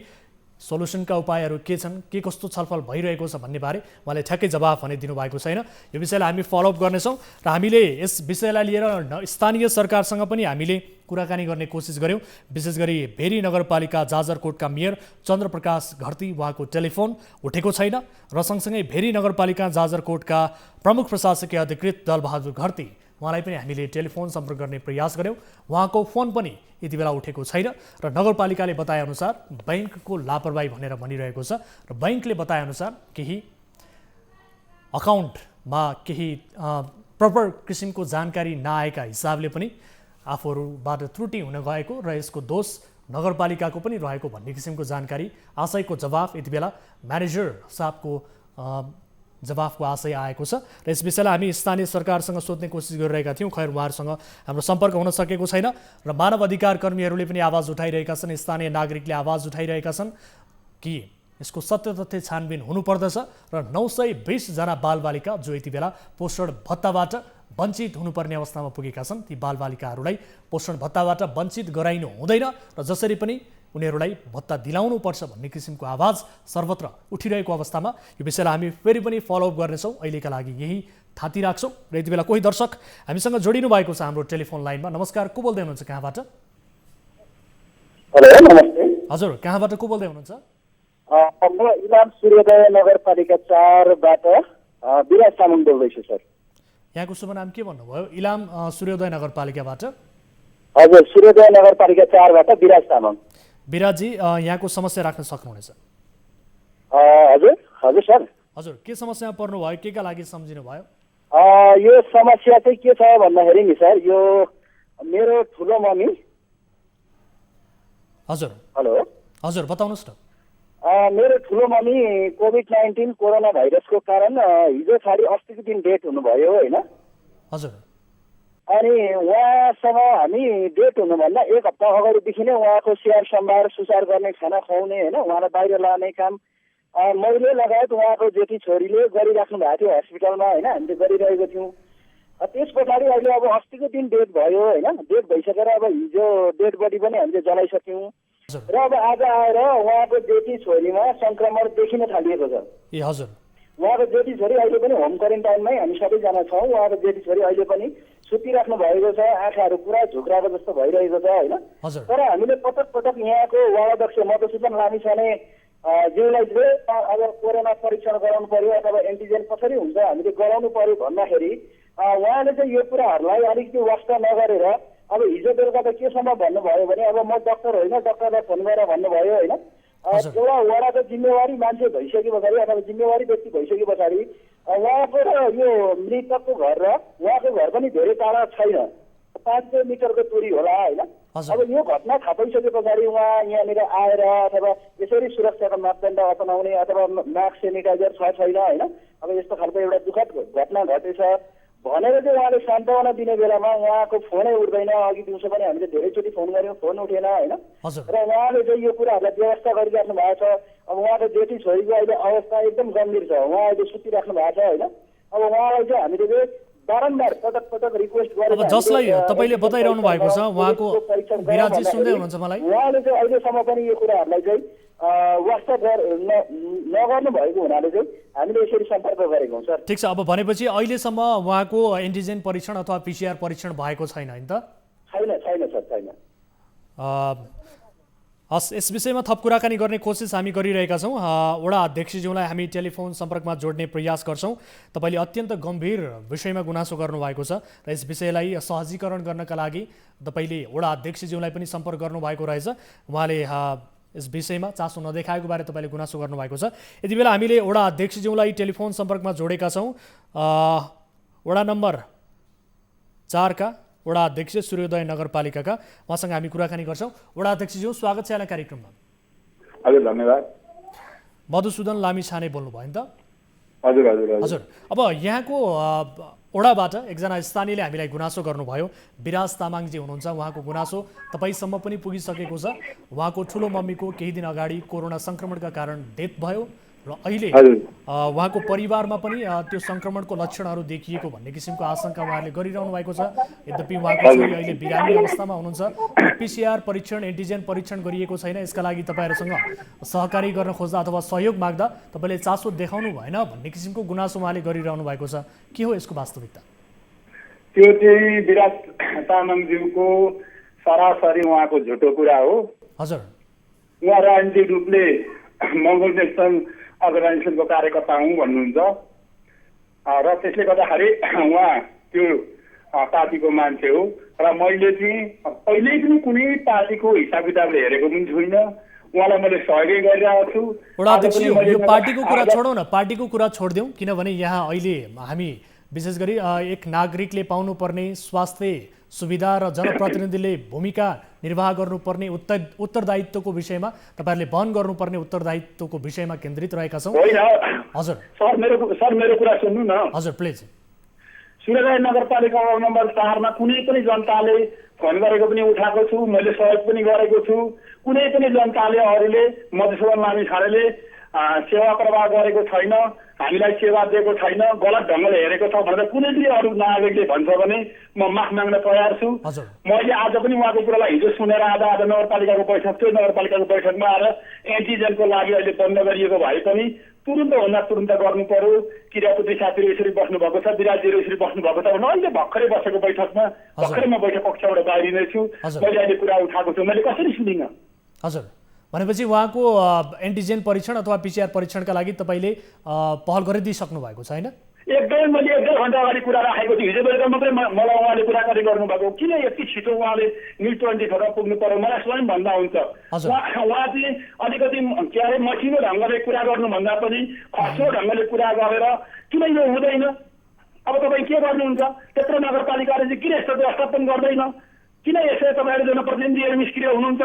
सोल्युसनका उपायहरू के छन्, के कस्तो छलफल भइरहेको छ भन्ने बारे उहाँले ठ्याक्कै जवाफ भने दिनुभएको छैन। यो विषयलाई हामी फलोअप गर्नेछौँ र हामीले यस विषयलाई लिएर स्थानीय सरकारसँग पनि हामीले कुराकानी गर्ने कोसिस गऱ्यौँ। विशेष गरी भेरी नगरपालिका जाजरकोटका मेयर चन्द्रप्रकाश घरती, उहाँको टेलिफोन उठेको छैन र सँगसँगै भेरी नगरपालिका जाजरकोटका प्रमुख प्रशासकीय अधिकृत दलबहादुर घरती, उहाँलाई पनि हामीले टेलिफोन सम्पर्क गर्ने प्रयास गऱ्यौँ। उहाँको फोन पनि यति बेला उठेको छैन र नगरपालिकाले बताएअनुसार ब्याङ्कको लापरवाही भनेर भनिरहेको छ र ब्याङ्कले बताएअनुसार केही अकाउन्टमा केही प्रपर किसिमको जानकारी नआएका हिसाबले पनि आफूहरूबाट त्रुटि हुन गएको र यसको दोष नगरपालिकाको पनि रहेको भन्ने किसिमको जानकारी आशयको जवाफ यति बेला म्यानेजर साहबको जवाफको आशय आएको छ र यस विषयलाई हामी स्थानीय सरकारसँग सोध्ने कोसिस गरिरहेका थियौँ। खैर उहाँहरूसँग हाम्रो सम्पर्क हुन सकेको छैन र मानव अधिकार कर्मीहरूले पनि आवाज उठाइरहेका छन्, स्थानीय नागरिकले आवाज उठाइरहेका छन् कि यसको सत्य तथ्य छानबिन हुनुपर्दछ र 920 जना बालबालिका जो यति बेला पोषण भत्ताबाट वञ्चित हुनुपर्ने अवस्थामा पुगेका छन्, ती बालबालिकाहरूलाई पोषण भत्ताबाट वञ्चित गराइनु हुँदैन र जसरी पनि उनीहरूलाई भत्ता दिलाउनुपर्छ भन्ने किसिमको आवाज सर्वत्र उठिरहेको अवस्थामा यो विषयलाई हामी फेरि पनि फलोअप गर्नेछौँ। अहिलेका लागि यही थाती राख्छौँ र यति बेला कोही दर्शक हामीसँग जोडिनु भएको छ हाम्रो टेलिफोन लाइनमा। नमस्कार, को बोल्दै हुनुहुन्छ, कहाँबाट? हेलो, नमस्ते। हजुर, कहाँबाट को बोल्दै हुनुहुन्छ? म इलाम सूर्योदय नगरपालिका 4बाट विराज तामाङ बोल्दैछु सर। यहाँको शुभ नाम के भन्नुभयो? इलाम सूर्योदय नगरपालिकाबाट? हजुर, सूर्योदय नगरपालिका 4बाट विराज तामाङ। विराजी, यहाँको समस्या राख्न सक्नुहुनेछ। हजुर हजुर सर। हजुर, के समस्यामा पर्नुभयो, के का लागि सम्झिनु भयो? यो समस्या चाहिँ के छ भन्दाखेरि नि सर, यो मेरो ठुलो मम्मी। हजुर। हेलो। हजुर, बताउनुहोस् न। मेरो ठुलो मम्मी कोभिड-19 कोरोना भाइरसको कारण हिजो छाडी अस्तिको दिन डेथ हुनुभयो होइन। हजुर। अनि उहाँसँग हामी डेट हुनुभन्दा 1 हप्ता अगाडिदेखि नै उहाँको स्याहार सम्भार सुसार गर्ने, खाना खुवाउने होइन, उहाँलाई बाहिर लाने काम मैले लगायत उहाँको जेठी छोरीले गरिराख्नु भएको थियो हस्पिटलमा होइन, हामीले गरिरहेको थियौँ। त्यस पछाडि अहिले अब अस्तिको दिन डेट भयो होइन, डेट भइसकेर अब हिजो डेड बडी पनि हामीले जलाइसक्यौँ र अब आज आएर उहाँको जेठी छोरीमा सङ्क्रमण देखिन थालिएको छ। ए हजुर। उहाँको जेठी छोरी अहिले पनि होम क्वारेन्टाइनमै हामी सबैजना छौँ। उहाँको जेठी छोरी अहिले पनि सुतिराख्नु भएको छ, आँखाहरू पुरा झुक्राएको जस्तो भइरहेको छ होइन। तर हामीले पटक पटक यहाँको वार्डाध्यक्ष मधुसूदन लामिछाने ज्यूलाई चाहिँ अब कोरोना परीक्षण गराउनु पर्यो अथवा एन्टिजेन कसरी हुन्छ हामीले गराउनु पर्यो भन्दाखेरि उहाँले चाहिँ यो कुराहरूलाई अलिकति वास्ता नगरेर अब हिजो बेलुका त केसम्म भन्नुभयो भने अब म डक्टर होइन, डक्टरलाई फोन गरेर भन्नुभयो होइन। एउटा वडाको जिम्मेवारी मान्छे भइसके पछाडि अथवा जिम्मेवारी व्यक्ति भइसके पछाडि उहाँको र यो मृतकको घर र उहाँको घर पनि धेरै टाढा छैन, 500 मिटरको दूरी होला होइन। अब यो घटना थाहा पाइसके पछाडि उहाँ यहाँनिर आएर अथवा यसरी सुरक्षाको मापदण्ड अपनाउने अथवा मास्क सेनिटाइजर छ छैन होइन, अब यस्तो खालको एउटा दुःखद घटना घटेछ। भनेर चाहिँ उहाँले सान्त्वना दिने बेलामा उहाँको फोनै उठ्दैन। अघि दिउँसो पनि हामीले धेरैचोटि फोन गऱ्यौँ, फोन उठेन होइन। र उहाँले चाहिँ यो कुराहरूलाई व्यवस्था गरिराख्नु भएको छ। अब उहाँको जेठी छोरीको अहिले अवस्था एकदम गम्भीर छ, उहाँ अहिले सुतिराख्नु भएको छ होइन। अब उहाँलाई चाहिँ हामीले चाहिँ बारम्बार पटक पटक रिक्वेस्ट गरेर जसलाई तपाईँले बताइरहनु भएको छ उहाँको विराजी सुन्दै हुनुहुन्छ मलाई, उहाँले चाहिँ अहिलेसम्म पनि यो कुराहरूलाई चाहिँ वास्ता नगर्नु भएको हुनाले चाहिँ हामीले यसरी सम्पर्क गरेको हौँ सर। ठिक छ, अब भनेपछि अहिलेसम्म उहाँको एन्टिजेन परीक्षण अथवा पिसिआर परीक्षण भएको छैन होइन त? छैन सर, छैन। हस्, यस विषयमा थप कुराकानी गर्ने कोसिस हामी गरिरहेका छौँ। वडा अध्यक्षज्यूलाई हामी टेलिफोन सम्पर्कमा जोड्ने प्रयास गर्छौँ। तपाईँले अत्यन्त गम्भीर विषयमा गुनासो गर्नुभएको छ र यस विषयलाई सहजीकरण गर्नका लागि तपाईँले वडा अध्यक्षज्यूलाई पनि सम्पर्क गर्नुभएको रहेछ। उहाँले यस विषयमा चासो नदेखाएको बारे तपाईँले गुनासो गर्नुभएको छ। यति बेला हामीले वडा अध्यक्षज्यूलाई टेलिफोन सम्पर्कमा जोडेका छौँ। वडा नम्बर 4 का वडा अध्यक्ष सूर्योदय नगरपालिकाका, उहाँसँग हामी कुराकानी गर्छौँ। वडा अध्यक्षज्यू, स्वागत छ यहाँलाई कार्यक्रममा। हजुर, धन्यवाद। मधुसूदन लामिछाने बोल्नुभयो नि त? हजुर हजुर हजुर। अब यहाँको वडाबाट एकजना स्थानीयले हामीलाई गुनासो गर्नुभयो, विराज तामाङजी हुनुहुन्छ। उहाँको गुनासो तपाईँसम्म पनि पुगिसकेको छ। उहाँको ठुलो मम्मीको केही दिन अगाडि कोरोना सङ्क्रमणका कारण डेथ भयो र अहिले उहाँको परिवारमा पनि त्यो सङ्क्रमणको लक्षणहरू देखिएको भन्ने किसिमको आशंका उहाँहरूले गरिरहनु भएको छ। यद्यपि उहाँको छोरी अहिले बिरामी अवस्थामा हुनुहुन्छ। पिसिआर परीक्षण, एन्टिजेन परीक्षण गरिएको छैन। यसका लागि तपाईँहरूसँग सहकारी गर्न खोज्दा अथवा सहयोग माग्दा तपाईँले चासो देखाउनु भएन भन्ने किसिमको गुनासो उहाँले गरिरहनु भएको छ। के हो यसको वास्तविकता? त्यो चाहिँ विराज तामाङज्यूको सरासरी उहाँको झुटो कुरा हो। हजुर। उहाँ राजनीतिक रूपले मङ्गोल नेसनल अर्गनाइजेसनको कार्यकर्ता हुँ भन्नुहुन्छ र त्यसले गर्दाखेरि उहाँ त्यो पार्टीको मान्छे हो र मैले चाहिँ पहिल्यै पनि कुनै पार्टीको हिसाब किताबले हेरेको पनि छुइनँ। उहाँलाई मैले सहयोग गरिरहेको छु। वडा अध्यक्ष, यो पार्टीको कुरा छोडौँ न, पार्टीको कुरा छोडिदिउँ, किनभने यहाँ अहिले हामी विशेष गरी एक नागरिकले पाउनुपर्ने स्वास्थ्य सुविधा र जनप्रतिनिधिले भूमिका निर्वाह गर्नुपर्ने उत्तरदायित्वको विषयमा, तपाईँहरूले वहन गर्नुपर्ने उत्तरदायित्वको विषयमा केन्द्रित रहेका छौँ। हजुर सर, मेरो कुरा सुन्नु न। हजुर प्लिज। सूर्योदय नगरपालिका वार्ड नम्बर 4 मा कुनै पनि जनताले फोन गरेको पनि उठाएको छु, मैले सहयोग पनि गरेको छु। कुनै पनि जनताले अरूले मधुसूदन लामिछानेले सेवा प्रवाह गरेको छैन, हामीलाई सेवा दिएको छैन, गलत ढङ्गले हेरेको छ भनेर कुनै पनि अरू नागरिकले भन्छ भने म माफ माग्न तयार छु। मैले आज पनि उहाँको कुरालाई हिजो सुनेर आज नगरपालिकाको बैठक थियो। नगरपालिकाको बैठकमा आएर एन्टिजेनको लागि अहिले बन्द गरिएको भए पनि तुरुन्त भन्दा तुरुन्त गर्नु पर्यो। किरापुत्री साथीहरू यसरी बस्नुभएको छ, विराजीहरू यसरी बस्नुभएको छ भने अहिले भर्खरै बसेको बैठकमा भर्खरै म बैठक कक्षबाट बाहिरिनै छु। मैले अहिले कुरा उठाएको छु, मैले कसरी सुनिनँ? हजुर, भनेपछि उहाँको एन्टिजेन परीक्षण अथवा पिसिआर परीक्षणका लागि तपाईँले पहल गरिदिइसक्नु भएको छ होइन? एकदमै मैले 1.5 घन्टा अगाडि कुरा राखेको थिएँ। हिजो बेलुका मात्रै मलाई उहाँले कुराकानी गर्नुभएको। किन यति छिटो उहाँले न्युज 24 पुग्नु पर्यो? मलाई स्वयं भन्दा हुन्छ। उहाँ चाहिँ अलिकति के अरे मसिनो ढङ्गले कुरा गर्नुभन्दा पनि खर्चो ढङ्गले कुरा गरेर किन यो हुँदैन? अब तपाईँ के गर्नुहुन्छ? त्यत्रो नगरपालिकाले चाहिँ किन यस्तो व्यवस्थापन गर्दैन? किन यसो तपाईँहरू जनप्रतिनिधिहरू निष्क्रिय हुनुहुन्छ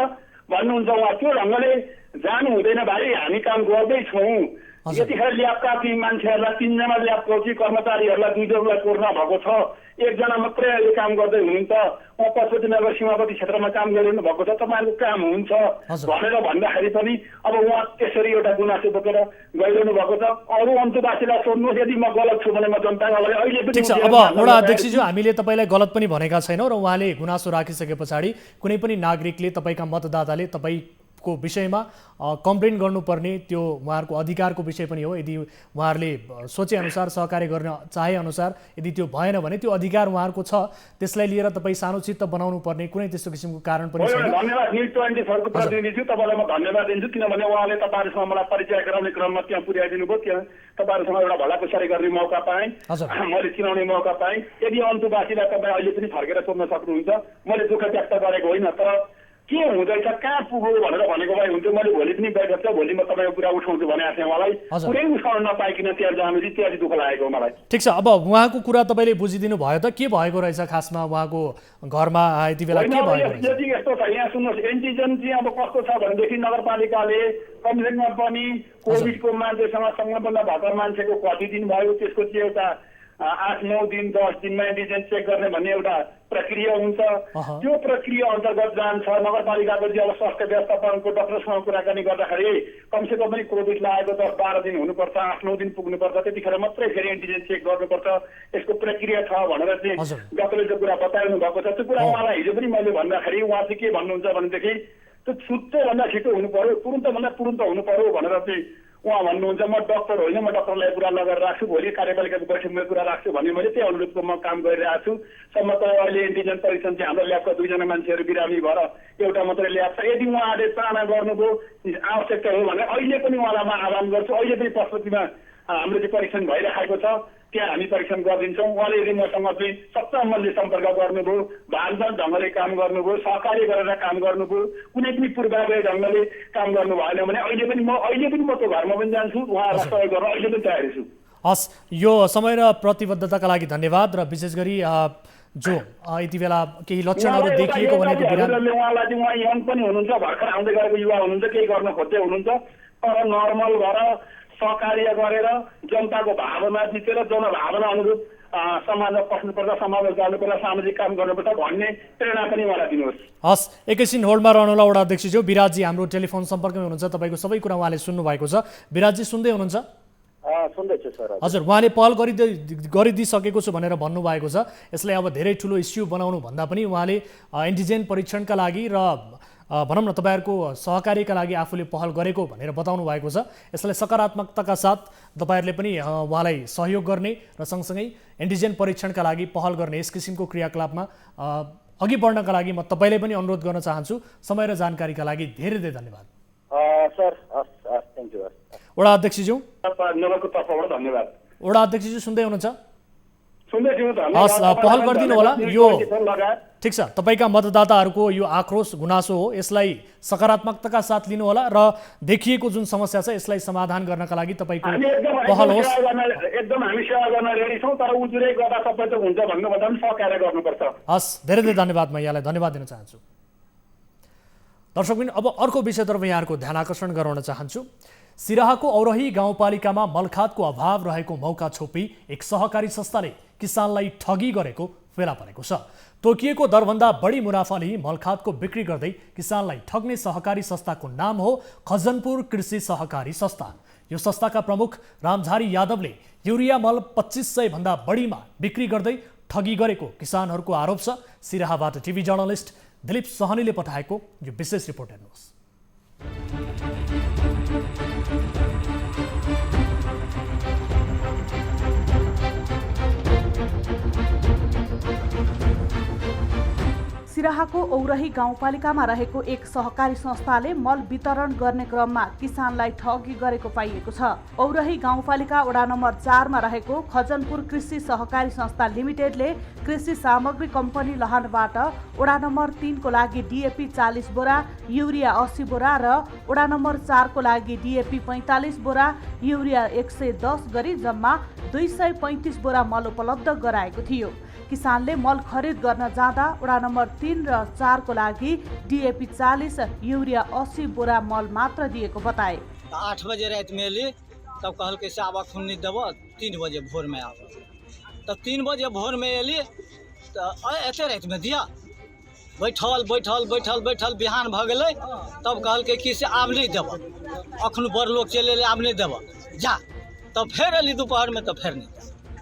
भन्नुहुन्छ? उहाँ त्यो ढङ्गले जानु हुँदैन भाइ, हामी काम गर्दैछौँ। यतिखेर ल्याबका ती मान्छेहरूलाई 3 जना ल्याबको कर्मचारीहरूलाई 2 जनालाई कोरोना भएको छ, 1 जना मात्रै अहिले काम गर्दै हुनुहुन्छ। उहाँ पशुपति नगर सीमावर्ती क्षेत्रमा काम गरिरहनु भएको छ, तपाईँहरूको काम हुन्छ भनेर भन्दाखेरि पनि अब उहाँ त्यसरी एउटा गुनासो बोकेर गइरहनु भएको छ। अरू अन्तवासीलाई सोध्नुहोस्, यदि म गलत छु भने म जनताको लागि अहिले पनि। ठिक छ, अब वडा अध्यक्षज्यू, हामीले तपाईँलाई गलत पनि भनेका छैनौँ र उहाँले गुनासो राखिसके पछाडि कुनै पनि नागरिकले, तपाईँका मतदाताले तपाईँको विषयमा कम्प्लेन गर्नुपर्ने त्यो उहाँहरूको अधिकारको विषय पनि हो। यदि उहाँहरूले सोचेअनुसार सहकार्य गर्न चाहेअनुसार यदि त्यो भएन भने त्यो अधिकार उहाँहरूको छ, त्यसलाई लिएर तपाईँ सानोचित्त बनाउनु पर्ने कुनै त्यस्तो किसिमको कारण पनि छैन। धन्यवाद। न्युज 24 को प्रतिनिधि छु, तपाईँलाई म धन्यवाद दिन्छु, किनभने उहाँले तपाईँहरूसँग मलाई परिचय गराउने क्रममा त्यहाँ पुर्याइदिनु भयो। त्यहाँ तपाईँहरूसँग एउटा भलाकुसारी गर्ने मौका पाएँ, मैले चिनाउने मौका पाएँ। यदि अन्तवासीलाई तपाईँ अहिले पनि फर्केर सोध्न सक्नुहुन्छ। मैले दुःख व्यक्त गरेको होइन, तर के हुँदैछ, कहाँ पुग्यो भनेर भनेको भए हुन्थ्यो। मैले भोलि पनि बैठक छ, भोलि म तपाईँको कुरा उठाउँछु भनेको थिएँ। उहाँलाई कुनै उठाउन नपाइकन त्यहाँ जाँदै त्यहाँ दुःख लागेको मलाई। ठिक छ, अब उहाँको कुरा तपाईँले बुझिदिनु भयो त? के भएको रहेछ खासमा उहाँको घरमा यति बेला के भएको रहेछ? यस्तो छ, यहाँ सुन्नुहोस्, एन्टिजेन चाहिँ अब कस्तो छ भनेदेखि नगरपालिकाले कमसेकम पनि कोभिडको मान्छेसँग संलग्न भएको मान्छेको कति दिन भयो त्यसको चाहिँ एउटा 8-9 दिन 10 दिनमा इन्डिजेन चेक गर्ने भन्ने एउटा प्रक्रिया हुन्छ। त्यो प्रक्रिया अन्तर्गत जान्छ। नगरपालिकाको चाहिँ अब स्वास्थ्य व्यवस्थापनको डाक्टरसँग कुराकानी गर्दाखेरि कमसेकम पनि कोभिड लागेको 10-12 दिन हुनुपर्छ, 8-9 दिन पुग्नुपर्छ, त्यतिखेर मात्रै फेरि एन्टिजेन चेक गर्नुपर्छ, यसको प्रक्रिया छ भनेर चाहिँ डाक्टरले त्यो कुरा बताउनु भएको छ। त्यो कुरा उहाँलाई हिजो पनि मैले भन्दाखेरि उहाँ चाहिँ के भन्नुहुन्छ भनेदेखि त्यो छुट्टैभन्दा छिटो हुनु पर्यो, तुरुन्तभन्दा तुरुन्त हुनु पर्यो भनेर चाहिँ उहाँ भन्नुहुन्छ। म डक्टर होइन, म डक्टरलाई कुरा लगेर राख्छु, भोलि कार्यपालिकाको बैठकमा कुरा राख्छु भने मैले त्यही अनुरोधको म काम गरिरहेको छु। सम्म त अहिले एन्टिजेन परीक्षण चाहिँ हाम्रो ल्याबका 2 जना मान्छेहरू बिरामी भएर एउटा मात्रै ल्याब छ। यदि उहाँले चाहना गर्नुभयो, आवश्यकता हो भने अहिले पनि उहाँलाई म आह्वान गर्छु। अहिले पनि पशुपतिमा हाम्रो चाहिँ परीक्षण भइरहेको छ, त्यहाँ हामी परीक्षण गरिदिन्छौँ। उहाँले यदि मसँग चाहिँ सत्तामनले सम्पर्क गर्नुभयो, भान्जा ढङ्गले काम गर्नुभयो, सहकारी गरेर काम गर्नुभयो, कुनै पनि पूर्वाग्रह ढङ्गले काम गर्नु भएन भने अहिले पनि म त्यो घरमा पनि जान्छु, उहाँहरूलाई सहयोग गर्न अहिले पनि तयारी छु। हस्, यो समय र प्रतिबद्धताका लागि धन्यवाद। र विशेष गरी जो यति बेला केही लक्षणहरू देखिएको भनेको उहाँलाई चाहिँ उहाँ यङ पनि हुनुहुन्छ, भर्खर आउँदै गएको युवा हुनुहुन्छ, केही गर्न खोज्दै हुनुहुन्छ, तर नर्मल भएर सहकार्य गरेर जनताको भावना जितेर जनभावना अनुरूप समाजमा पस्नुपर्छ, समाजमा जानुपर्छ, सामाजिक काम गर्नुपर्छ भन्ने प्रेरणा पनि उहाँलाई दिनुहोस्। हस्, एकैछिन होल्डमा रहनुहोला वडा अध्यक्षज्यू। विराजजी हाम्रो टेलिफोन सम्पर्कमै हुनुहुन्छ, तपाईँको सबै कुरा उहाँले सुन्नु भएको छ। विराजजी सुन्दै हुनुहुन्छ? सुन्दैछु सर। हजुर, उहाँले पहल गरिदिइसकेको छु भनेर भन्नुभएको छ। यसलाई अब धेरै ठुलो इस्यु बनाउनु भन्दा पनि उहाँले एन्टिजेन परीक्षणका लागि र भनौँ न तपाईँहरूको सहकार्यका लागि आफूले पहल गरेको भनेर बताउनु भएको छ। यसलाई सकारात्मकताका साथ तपाईँहरूले पनि उहाँलाई सहयोग गर्ने र सँगसँगै एन्टिजेन परीक्षणका लागि पहल गर्ने यस किसिमको क्रियाकलापमा अघि बढ्नका लागि म तपाईँले पनि अनुरोध गर्न चाहन्छु। समय र जानकारीका लागि धेरै धेरै धन्यवाद सर। Thank you. वडा अध्यक्षज्यू, नगरको तर्फबाट धन्यवाद। वडा अध्यक्षज्यू सुन्दै हुनुहुन्छ? हस्, पहल गरिदिनु होला। यो ठिक छ, तपाईँका मतदाताहरूको यो आक्रोश गुनासो हो, यसलाई सकारात्मकताका साथ लिनु होला र देखिएको जुन समस्या छ यसलाई समाधान गर्नका लागि तपाईँको पहल होस्। एकदम हामी सेवा गर्न रेडी छौँ, तर उजुरै गर्दा सबै त हुन्छ भन्नुभन्दा पनि सहकार्य गर्नुपर्छ। हस्, धेरै धेरै धन्यवाद। म यहाँलाई धन्यवाद दिन चाहन्छु। दर्शकबिन, अब अर्को विषयतर्फ यहाँहरूको ध्यान आकर्षण गराउन चाहन्छु। सिराहाको औरही गाउँपालिकामा मलखातको अभाव रहेको मौका छोपी एक सहकारी संस्थाले किसानलाई ठगी गरेको फेला परेको छ। तोकिएको दरभन्दा बढी मुनाफा लिई मलखातको बिक्री गर्दै किसानलाई ठग्ने सहकारी संस्थाको नाम हो खजनपुर कृषि सहकारी संस्था। यो संस्थाका प्रमुख रामझारी यादवले युरिया मल 2500 भन्दा बढीमा बिक्री गर्दै ठगी गरेको किसानहरूको आरोप छ। सिराहाबाट टिभी जर्नलिस्ट दिलीप सहनीले पठाएको यो विशेष रिपोर्ट हेर्नुहोस्। सिराहाको औरही गाउँपालिकामा रहेको एक सहकारी संस्थाले मल वितरण गर्ने क्रममा किसानलाई ठगी गरेको पाइएको छ। औरही गाउँपालिका वडा नम्बर 4 मा रहेको खजनपुर कृषि सहकारी संस्था लिमिटेडले कृषि सामग्री कम्पनी लहानबाट वडा नम्बर 3 को लागि डिएपी 40 बोरा, युरिया 80 बोरा र वडा नम्बर 4 को लागि डिएपी 45 बोरा, युरिया 110 गरी जम्मा 235 बोरा मल उपलब्ध गराएको थियो। किसानले मल खरिद गर्न जाँदा वडा नम्बर 3 र 4 को लागि डिएपी 40, युरिया 80 बोरा मल मात्र दिएको बताए। 8 बजे रात में एली, तब कहल के आब खून नहीं देव, 3 बजे भोर में आब। तब 3 बजे भोर में एली तो एते रात में दिया। बैठल बिहान भ गए, तब कहल के कि से आब नहीं देव, अखन बड़ लोग चल एले, आब नहीं देव जा। तब फिर एली दोपहर में, तब फिर नहीं,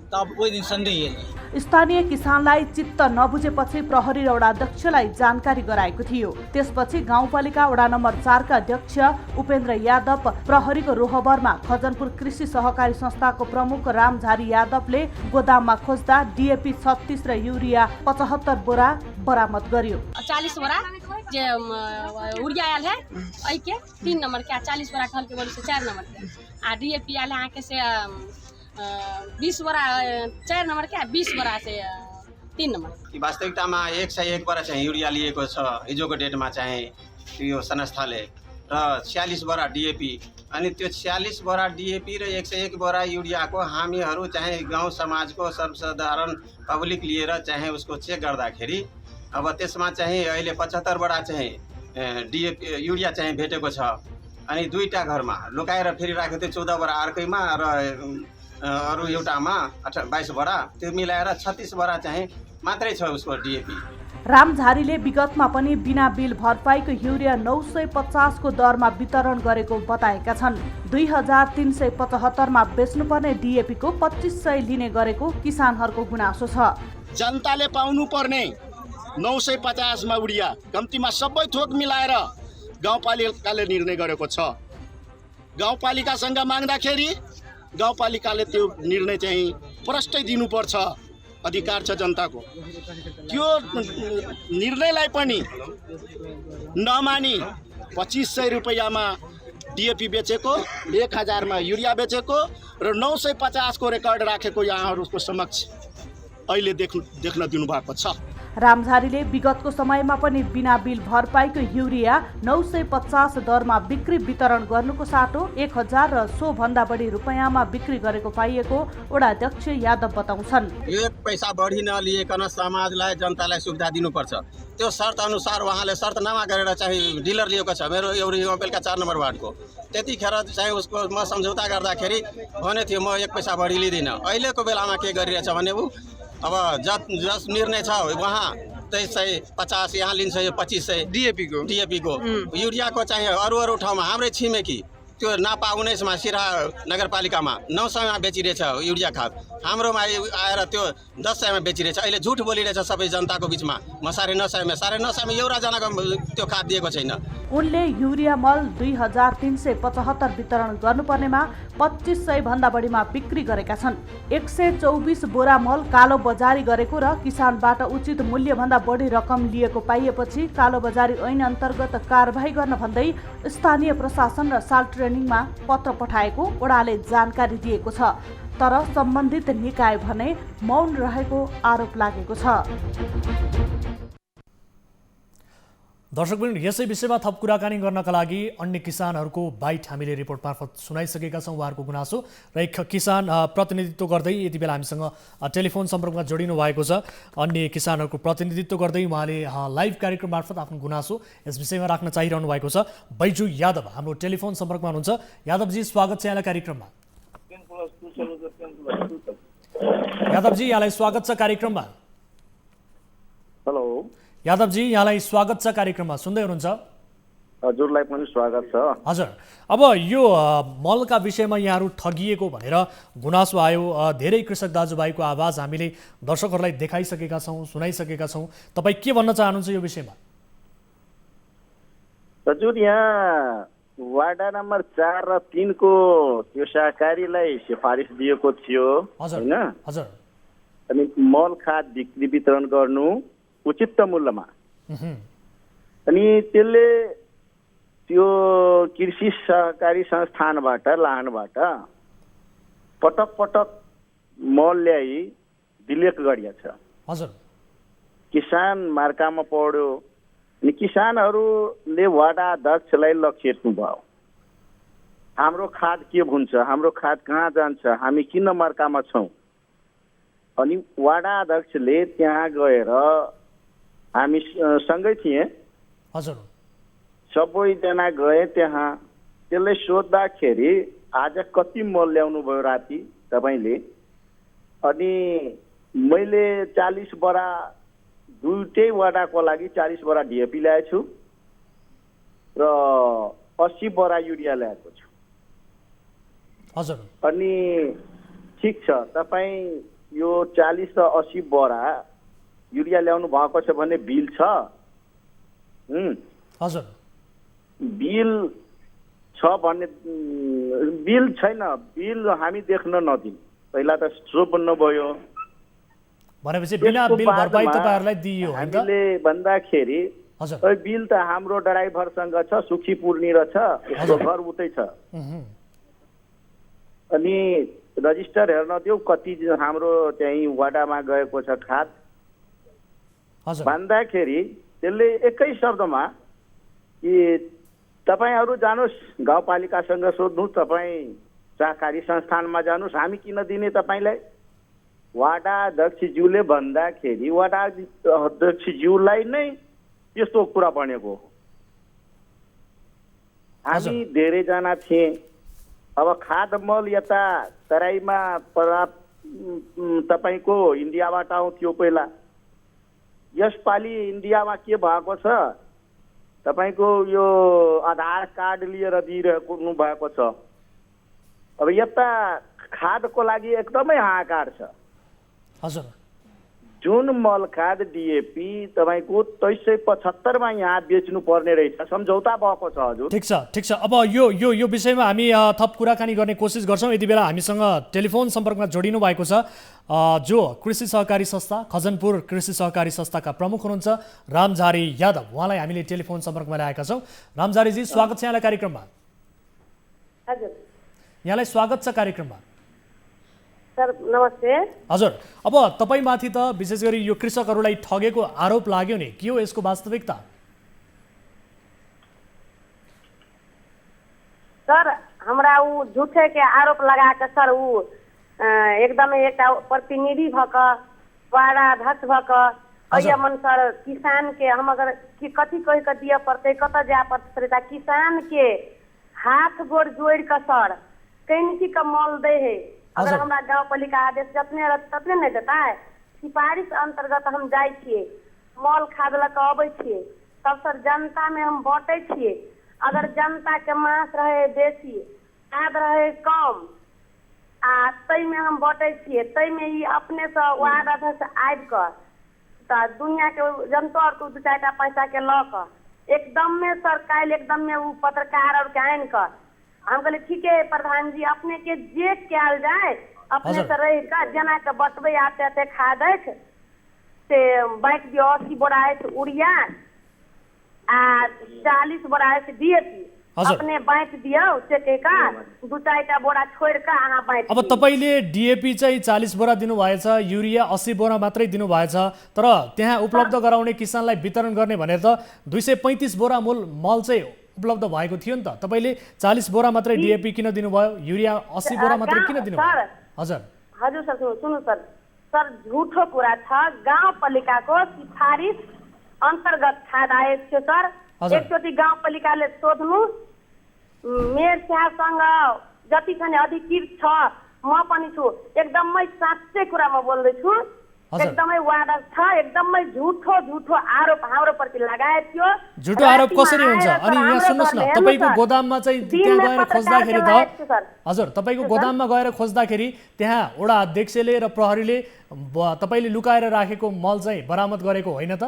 तब ओहि दिन संडे एली। स्थानीय किसानलाई चित्त नबुझेपछि प्रहरी र वडा अध्यक्षलाई जानकारी गराएको थियो। त्यसपछि गाउँपालिका वडा नम्बर 4 का अध्यक्ष उपेन्द्र यादव प्रहरीको रोहबरमा खजनपुर कृषि सहकारी संस्थाको प्रमुख रामझारी यादवले गोदाममा खोज्दा डिएपी 36 र युरिया 75 बोरा बरामद गर्यो। 40 बोरा जे उड़िया आयल है आई के 3 नंबर के, 40 बोरा ठल के बोली से 4 नंबर के, आ डीएपी आयल है आके से 20 बोरा 4 नंबर के, 20 बोरा से 3 नंबर। वास्तविकता में 101 बोरा चाहिँ युरिया लिएको छ हिजोको डेटमा चाहिँ यो संस्थाले र 46 बोरा डिएपी। अनि त्यो 46 बोरा डिएपी र 101 बोरा युरियाको हामीहरू चाहिँ गाउँ समाजको सर्वसाधारण पब्लिक लिएर चाहिँ उसको चेक गर्दाखेरि अब त्यसमा चाहिँ अहिले 75 बोरा चाहिँ डिएपी युरिया चाहिँ भेटेको छ। अनि दुईटा घरमा लुकाएर फेरि राखेको थियो 14 बोरा अर्कैमा र अरू एउटामा 22 बोरा त्यो मिलाएर 36 बोरा चाहिँ मात्रै छ उसको डिएपी। रामझारीले विगतमा पनि बिना बिल भरपाईको युरिया 950 को दरमा वितरण गरेको बताएका छन्। 2375 मा बेच्नुपर्ने डिएपी को 2500 लिने गरेको किसानहरूको गुनासो छ। जनताले पाउनु पर्ने 950 मा उडिया कम्तीमा सबै थोक मिलाएर गाउँपालिकाले निर्णय गरेको छ। गाउँपालिकासँग माग्दाखेरि गाउँपालिकाले त्यो निर्णय चाहिँ प्रष्टै दिनुपर्छ, अधिकार छ जनताको। त्यो निर्णयलाई पनि नमानी 2500 रुपैयाँमा डिएपी बेचेको, 1000 मा युरिया बेचेको र 950 को रेकर्ड राखेको यहाँहरूको समक्ष अहिले देख्न दिनुभएको छ। रामझारीले विगतको समयमा पनि बिना बिल भरपाईको युरिया 950 दरमा बिक्री वितरण गर्नुको साटो 1000 र सो भन्दा बढी रुपैयाँमा बिक्री गरेको पाइएको वडा अध्यक्ष यादव बताउँछन्। 1 पैसा बढी नलिएकन समाजलाई जनतालाई सुविधा दिनुपर्छ। त्यो शर्त अनुसार उहाँले शर्तनामा गरेर चाहिँ डिलर लिएको छ मेरो एउटा बेलका 4 नम्बर वार्डको। त्यतिखेर चाहिँ उसको म सम्झौता गर्दाखेरि भने थियो म 1 पैसा बढी लिँदिनँ। अहिलेको बेलामा के गरिरहेछ भने ऊ अब जस निर्णय छ वहाँ 2350 यहाँ लिन्छ यो 2500 डिएपी को युरियाको चाहिँ अरू ठाउँमा हाम्रै छिमेकी त्यो नापा 19 मा सिरा नगरपालिकामा 900 मा बेचिरहेछ युरिया खाद, हाम्रोमा आएर त्यो 1000 मा बेचिरहेछ। अहिले झुट बोलिरहेछ सबै जनताको बिचमा म 950 मा 950 एउटा जनाको त्यो खाद दिएको छैन। उनले युरिया मल 2375 वितरण गर्नुपर्नेमा 2500 भन्दा बढीमा बिक्री गरेका छन्। 124 बोरा मल कालो बजारी गरेको र किसानबाट उचित मूल्य भन्दा बढी रकम लिएको पाइएपछि कालो बजारी ऐन अन्तर्गत कारबाही गर्न भन्दै स्थानीय प्रशासन र साल ट्रेनिङमा पत्र पठाएको वडाले जानकारी दिएको छ। तर सम्बन्धित निकाय भने मौन रहेको आरोप लागेको छ। दर्शकवृन्द, यसै विषयमा थप कुराकानी गर्नका लागि अन्य किसानहरूको बाइट हामीले रिपोर्ट मार्फत सुनाइसकेका छौँ उहाँहरूको गुनासो र एक किसान प्रतिनिधित्व गर्दै यति बेला हामीसँग टेलिफोन सम्पर्कमा जोडिनु भएको छ। अन्य किसानहरूको प्रतिनिधित्व गर्दै उहाँले लाइभ कार्यक्रम मार्फत आफ्नो गुनासो यस विषयमा राख्न चाहिरहनु भएको छ। बैजु यादव हाम्रो टेलिफोन सम्पर्कमा हुनुहुन्छ। यादवजी, स्वागत छ यहाँलाई कार्यक्रममा। यादवजी, यहाँलाई स्वागत छ कार्यक्रममा। हेलो यादवजी, यहाँलाई स्वागत छ कार्यक्रममा, सुन्दै हुनुहुन्छ? हजुरलाई पनि स्वागत छ। हजुर, अब यो मलका विषयमा यहाँहरू ठगिएको भनेर गुनासो आयो। धेरै कृषक दाजुभाइको आवाज हामीले दर्शकहरूलाई देखाइसकेका छौँ, सुनाइसकेका छौँ। तपाईँ के भन्न चाहनुहुन्छ यो विषयमा? हजुर, यहाँ वार्ड नम्बर 4 र 3 को त्यो सहकारीलाई सिफारिस दिएको थियो हैन? हजुर। अनि मल खाद बिक्री वितरण गर्नु उचित मूल्यमा। अनि त्यसले त्यो कृषि सहकारी संस्थानबाट लानबाट पटक पटक मल ल्याई विलेख गरिएछ। हजुर। किसान मार्कामा पढ्यो अनि किसानहरूले वाडा अध्यक्षलाई लक्षिनु भयो, हाम्रो खाद के हुन्छ, हाम्रो खाद कहाँ जान्छ, हामी किन मार्कामा छौँ। अनि वाडा अध्यक्षले त्यहाँ गएर हामी सँगै थिएँ, हजुर, सबैजना गए त्यहाँ। त्यसलाई सोद्धाखेरि आज कति मल ल्याउनु भयो राति तपाईँले? अनि मैले 40 बोरा दुईटै वडाको लागि 40 बोरा डिएपी ल्याएको छु र 80 बोरा युरिया ल्याएको छु। हजुर। अनि ठिक छ, तपाईँ यो 40 र 80 बोरा युरिया ल्याउनु भएको छ भने बिल छ? हजुर। बिल छ भने बिल छैन, बिल हामी देख्न नदिनु। पहिला त सो बन्नु भयो भनेपछि बिना बिल भरपाई तपाईहरुलाई दिइयो हैन त? हामीले भन्दाखेरि हजुर बिल त हाम्रो ड्राइभरसँग छ, सुखी पूर्णी र छ, उसको घर उतै छ। अनि रजिस्टर हेर्न दिउ कति हाम्रो चाहिँ वाडामा गएको छ खाद भन्दाखेरि त्यसले एकै शब्दमा कि तपाईहरु जानुस् गाउँपालिकासँग सोध्नु, तपाईँ सहकारी संस्थानमा जानुस्, हामी किन दिने तपाईलाई? वाडा अध्यक्षज्यूले भन्दाखेरि वाडा अध्यक्षज्यूलाई नै यस्तो कुरा बनेको। हामी धेरैजना थिए, अब खाद मल यता तराईमा तपाईँको इन्डियाबाट आउँथ्यो पहिला। यसपालि इन्डियामा के भएको छ, तपाईँको यो आधार कार्ड लिएर दिइरहनु भएको छ। अब यता खादको लागि एकदमै हाहाकार छ। हजुर, जुन मल खाद डिएपी तपाईँको 2375 मा यहाँ बेच्नु पर्ने रहेछ, सम्झौता भएको छ हजुर। ठिक छ। अब यो विषयमा हामी थप कुराकानी गर्ने कोसिस गर्छौँ। यति बेला हामीसँग टेलिफोन सम्पर्कमा जोडिनु भएको छ जो कृषि सहकारी संस्था खजनपुर कृषि सहकारी संस्थाका प्रमुख हुनुहुन्छ रामझारी यादव। उहाँलाई हामीले टेलिफोन सम्पर्कमा ल्याएका छौँ। रामझारीजी, स्वागत छ यहाँलाई कार्यक्रममा। हजुर, यहाँलाई स्वागत छ कार्यक्रममा। सर नमस्ते। हजुर, अब तपाईमाथि त विशेष गरी यो कृषकहरूलाई ठगेको आरोप लाग्यो नि, के हो यसको वास्तविकता? सर हमरा ऊ झूठे के आरोप लगा के सर ऊ एकदम एक प्रतिनिधि भक वार्ड अध्यक्ष भक अयमन सर किसान के हम अगर कि कथी कह के दिए पड़ते, कत जाए पड़ते, किसान के हाथ गोड़ जोड़ के सर कहीं का मॉल दे है। अगर हमारा गाँव पालिका आदेश ततने नहीं देता है, सिफारिश अंतर्गत हम जाए मॉल खाद लक अबै तब सर जनता में हम बांटे छे। अगर जनता के मांस रहे बेसी खाद रहे कम आ तई में हम बांटे छे, तई में ये अपने से वार्ड अध्यक्ष आबि कर दुनिया के जनता को 2-4 पैसा के लक एकदम में सर काल एकदम में वो पत्रकार और आन कर हम कहले ठीक है प्रधान जी अपने के जे कल जाए अपने से रह का जना के बतबे आते खाद से बाइक दियो 80 बोरा उड़िया आ 40 बोरा डीएपी अपने बाइक दियो से का 2-4 बोरा छोड़ का आहा बाइक। अब तपाईले डीएपी चाहिँ 40 बोरा दिनु भएछ, युरिया 80 बोरा मात्रै दिनु भएछ, तर त्यहाँ उपलब्ध गराउने किसानलाई वितरण गर्ने भनेर त 235 बोरा मल चाहिँ उपलब्ध भएको थियो नि त। तपाईले 40 बोरा मात्रै डीएपी किन दिनुभयो, युरिया 80 बोरा मात्रै किन दिनुभयो? हजुर हजुर सर सुन्नु सर झुठो कुरा छ। गाउँपालिकाको सिफारिस अन्तर्गत खाद आएको थियो सर। एकचोटि गाउँपालिकाले सोध्नु मेयर साहबसँग जति पनि अधिकृत छ म पनि छु, एकदमै साँच्चै कुरा म बोल्दैछु। एकदमै वादा छ, एकदमै झुठो आरोप हाम्रो प्रति लगाएको थियो। झुठो आरोप कसरी हुन्छ? अनि यहाँ सुन्नुस् न, तपाईको गोदाममा चाहिँ त्यहाँ गएर खोज्दाखेरि त हजुर तपाईको गोदाममा गएर खोज्दाखेरि त्यहाँ वडा अध्यक्षले र प्रहरीले तपाईले लुकाएर राखेको मल चाहिँ बरामद गरेको होइन त?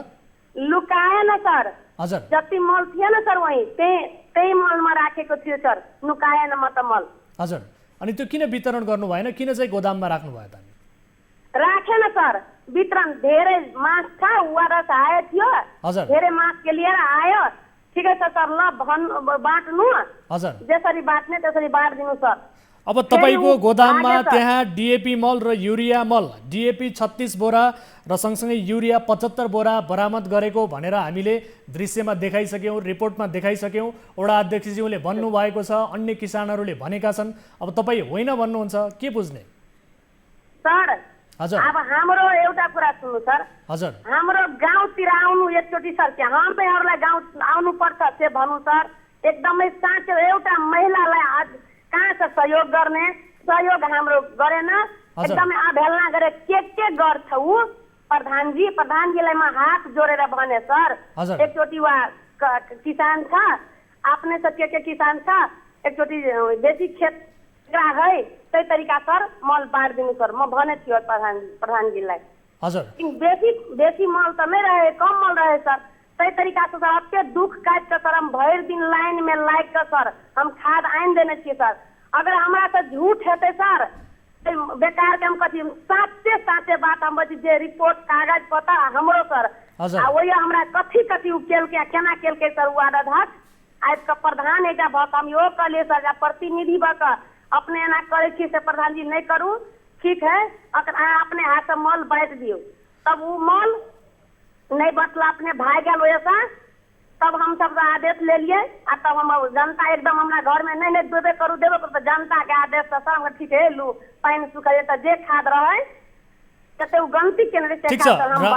लुकाएन सर। हजुर, जति मल थिएन सर वही त्यही मलमा राखेको थियो सर, लुकाएन म त मल। हजुर, अनि त्यो किन वितरण गर्नु भएन, किन चाहिँ गोदाममा राख्नु भयो त? राखेन सर, वितरण धेरै मास था वारस आए थियो, धेरै मास के लिएर आयो। ठीक है सर, ल बाँट्नु, जसरी बाँट्ने त्यसरी बाँटिदिनु सर। अब तपाईको गोदाममा त्यहाँ डीएपी मल र युरिया मल, डीएपी 36 बोरा र सँगसँगै युरिया 75 बोरा बरामद गरेको भनेर हामीले दृश्यमा देखाइसक्यौँ, रिपोर्टमा देखाइसक्यौँ। वडा अध्यक्षज्यूले भन्नुभएको छ, अन्य किसानहरूले भनेका छन्। अब तपाईँ होइन भन्नुहुन्छ, के बुझ्ने? सर हजुर, अब हाम्रो एउटा कुरा सुन्नु सर। हजुर, हाम्रो गाउँतिर आउनु एकचोटि सर, हामीहरूलाई गाउँ आउनु पर्छ से भन्नु सर। एकदमै साँचो एउटा महिलालाई कहाँ छ सहयोग गर्ने, सहयोग हाम्रो गरेन। एकदमै अवहेलना गरे के गर्छ ऊ प्रधानजीलाई म हात जोडेर भने सर एकचोटि वा किसान छ आफ्नै से के किसान छ, एकचोटि बेसी खेत है त्यही तरिका सर मल बाँडिदिनु सर, म भने थियो प्रधानजीलाई। हजुर, बेसी मल त नहीं रहे, कम मल रहे सर। तय तरीका से सर अत्य दुख काट कर सर हम भर दिन लाइन में लाग कर सर हम खाद आन देने चाहिए सर। अगर हमारा से झूठ है सर बेकार के हम कथी साँचे बात हम जे रिपोर्ट कागज पता हमरो सर वही हमारा कथी उकेल के केना केल के सर वार्ड अध्यक्ष आज का प्रधान एटा भक हम यो कहलिए सर प्रतिनिधि भक अपने एना करे छी से प्रधान जी नहीं करू, ठीक है अगर अपने हाथ से मल बांट दियो। तब वो मल नहीं बचला अपने भाई गल वैसा, तब हम सब आदेश ले लिए आ तब हम जनता एकदम हमारा घर में नहीं देवे करू तो जनता के आदेश से सर ठीक है लू पानी सुखा तो जे खाद रहे कतै गन्ती केन्द्र ठिक छ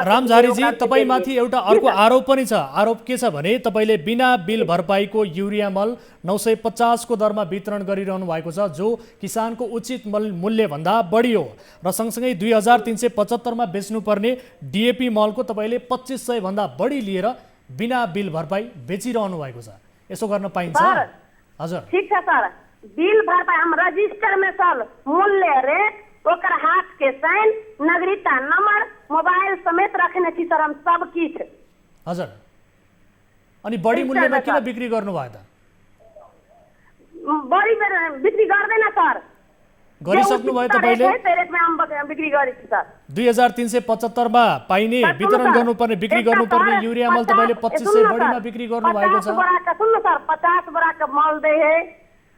रामझारीजी, तपाईँमाथि एउटा अर्को आरोप पनि छ। आरोप के छ भने तपाईँले बिना बिल भरपाईको युरिया मल 950 को दरमा वितरण गरिरहनु भएको छ, जो किसानको उचित मूल्यभन्दा बढी हो। र सँगसँगै 2375 मा बेच्नुपर्ने डिएपी मलको तपाईँले 2500 भन्दा बढी लिएर बिना बिल भरपाई बेचिरहनु भएको छ। यसो गर्न पाइन्छ? हजुर ठीक छ सर, बिल भरपाई हम रजिस्टर में सर मूल्य रेट ओकर हाथ के साइन नागरिकता नंबर मोबाइल समेत रखने छी सर हम सब किछ। हजुर, अनि बढी मूल्यमा किन बिक्री गर्नु भयो त? बढी बिक्री गर्दैन सर, गरिसक्नु भयो तपाईले? रेटमा हम बिक्री गरेको सर। 2375 मा पाइने वितरण गर्नुपर्ने बिक्री गर्नुपर्ने युरिया मल तपाईले 2500 बढीमा बिक्री गर्नु भएको छ। 50 बोरा का सुन्नु सर, 50 बोरा का मल दे है,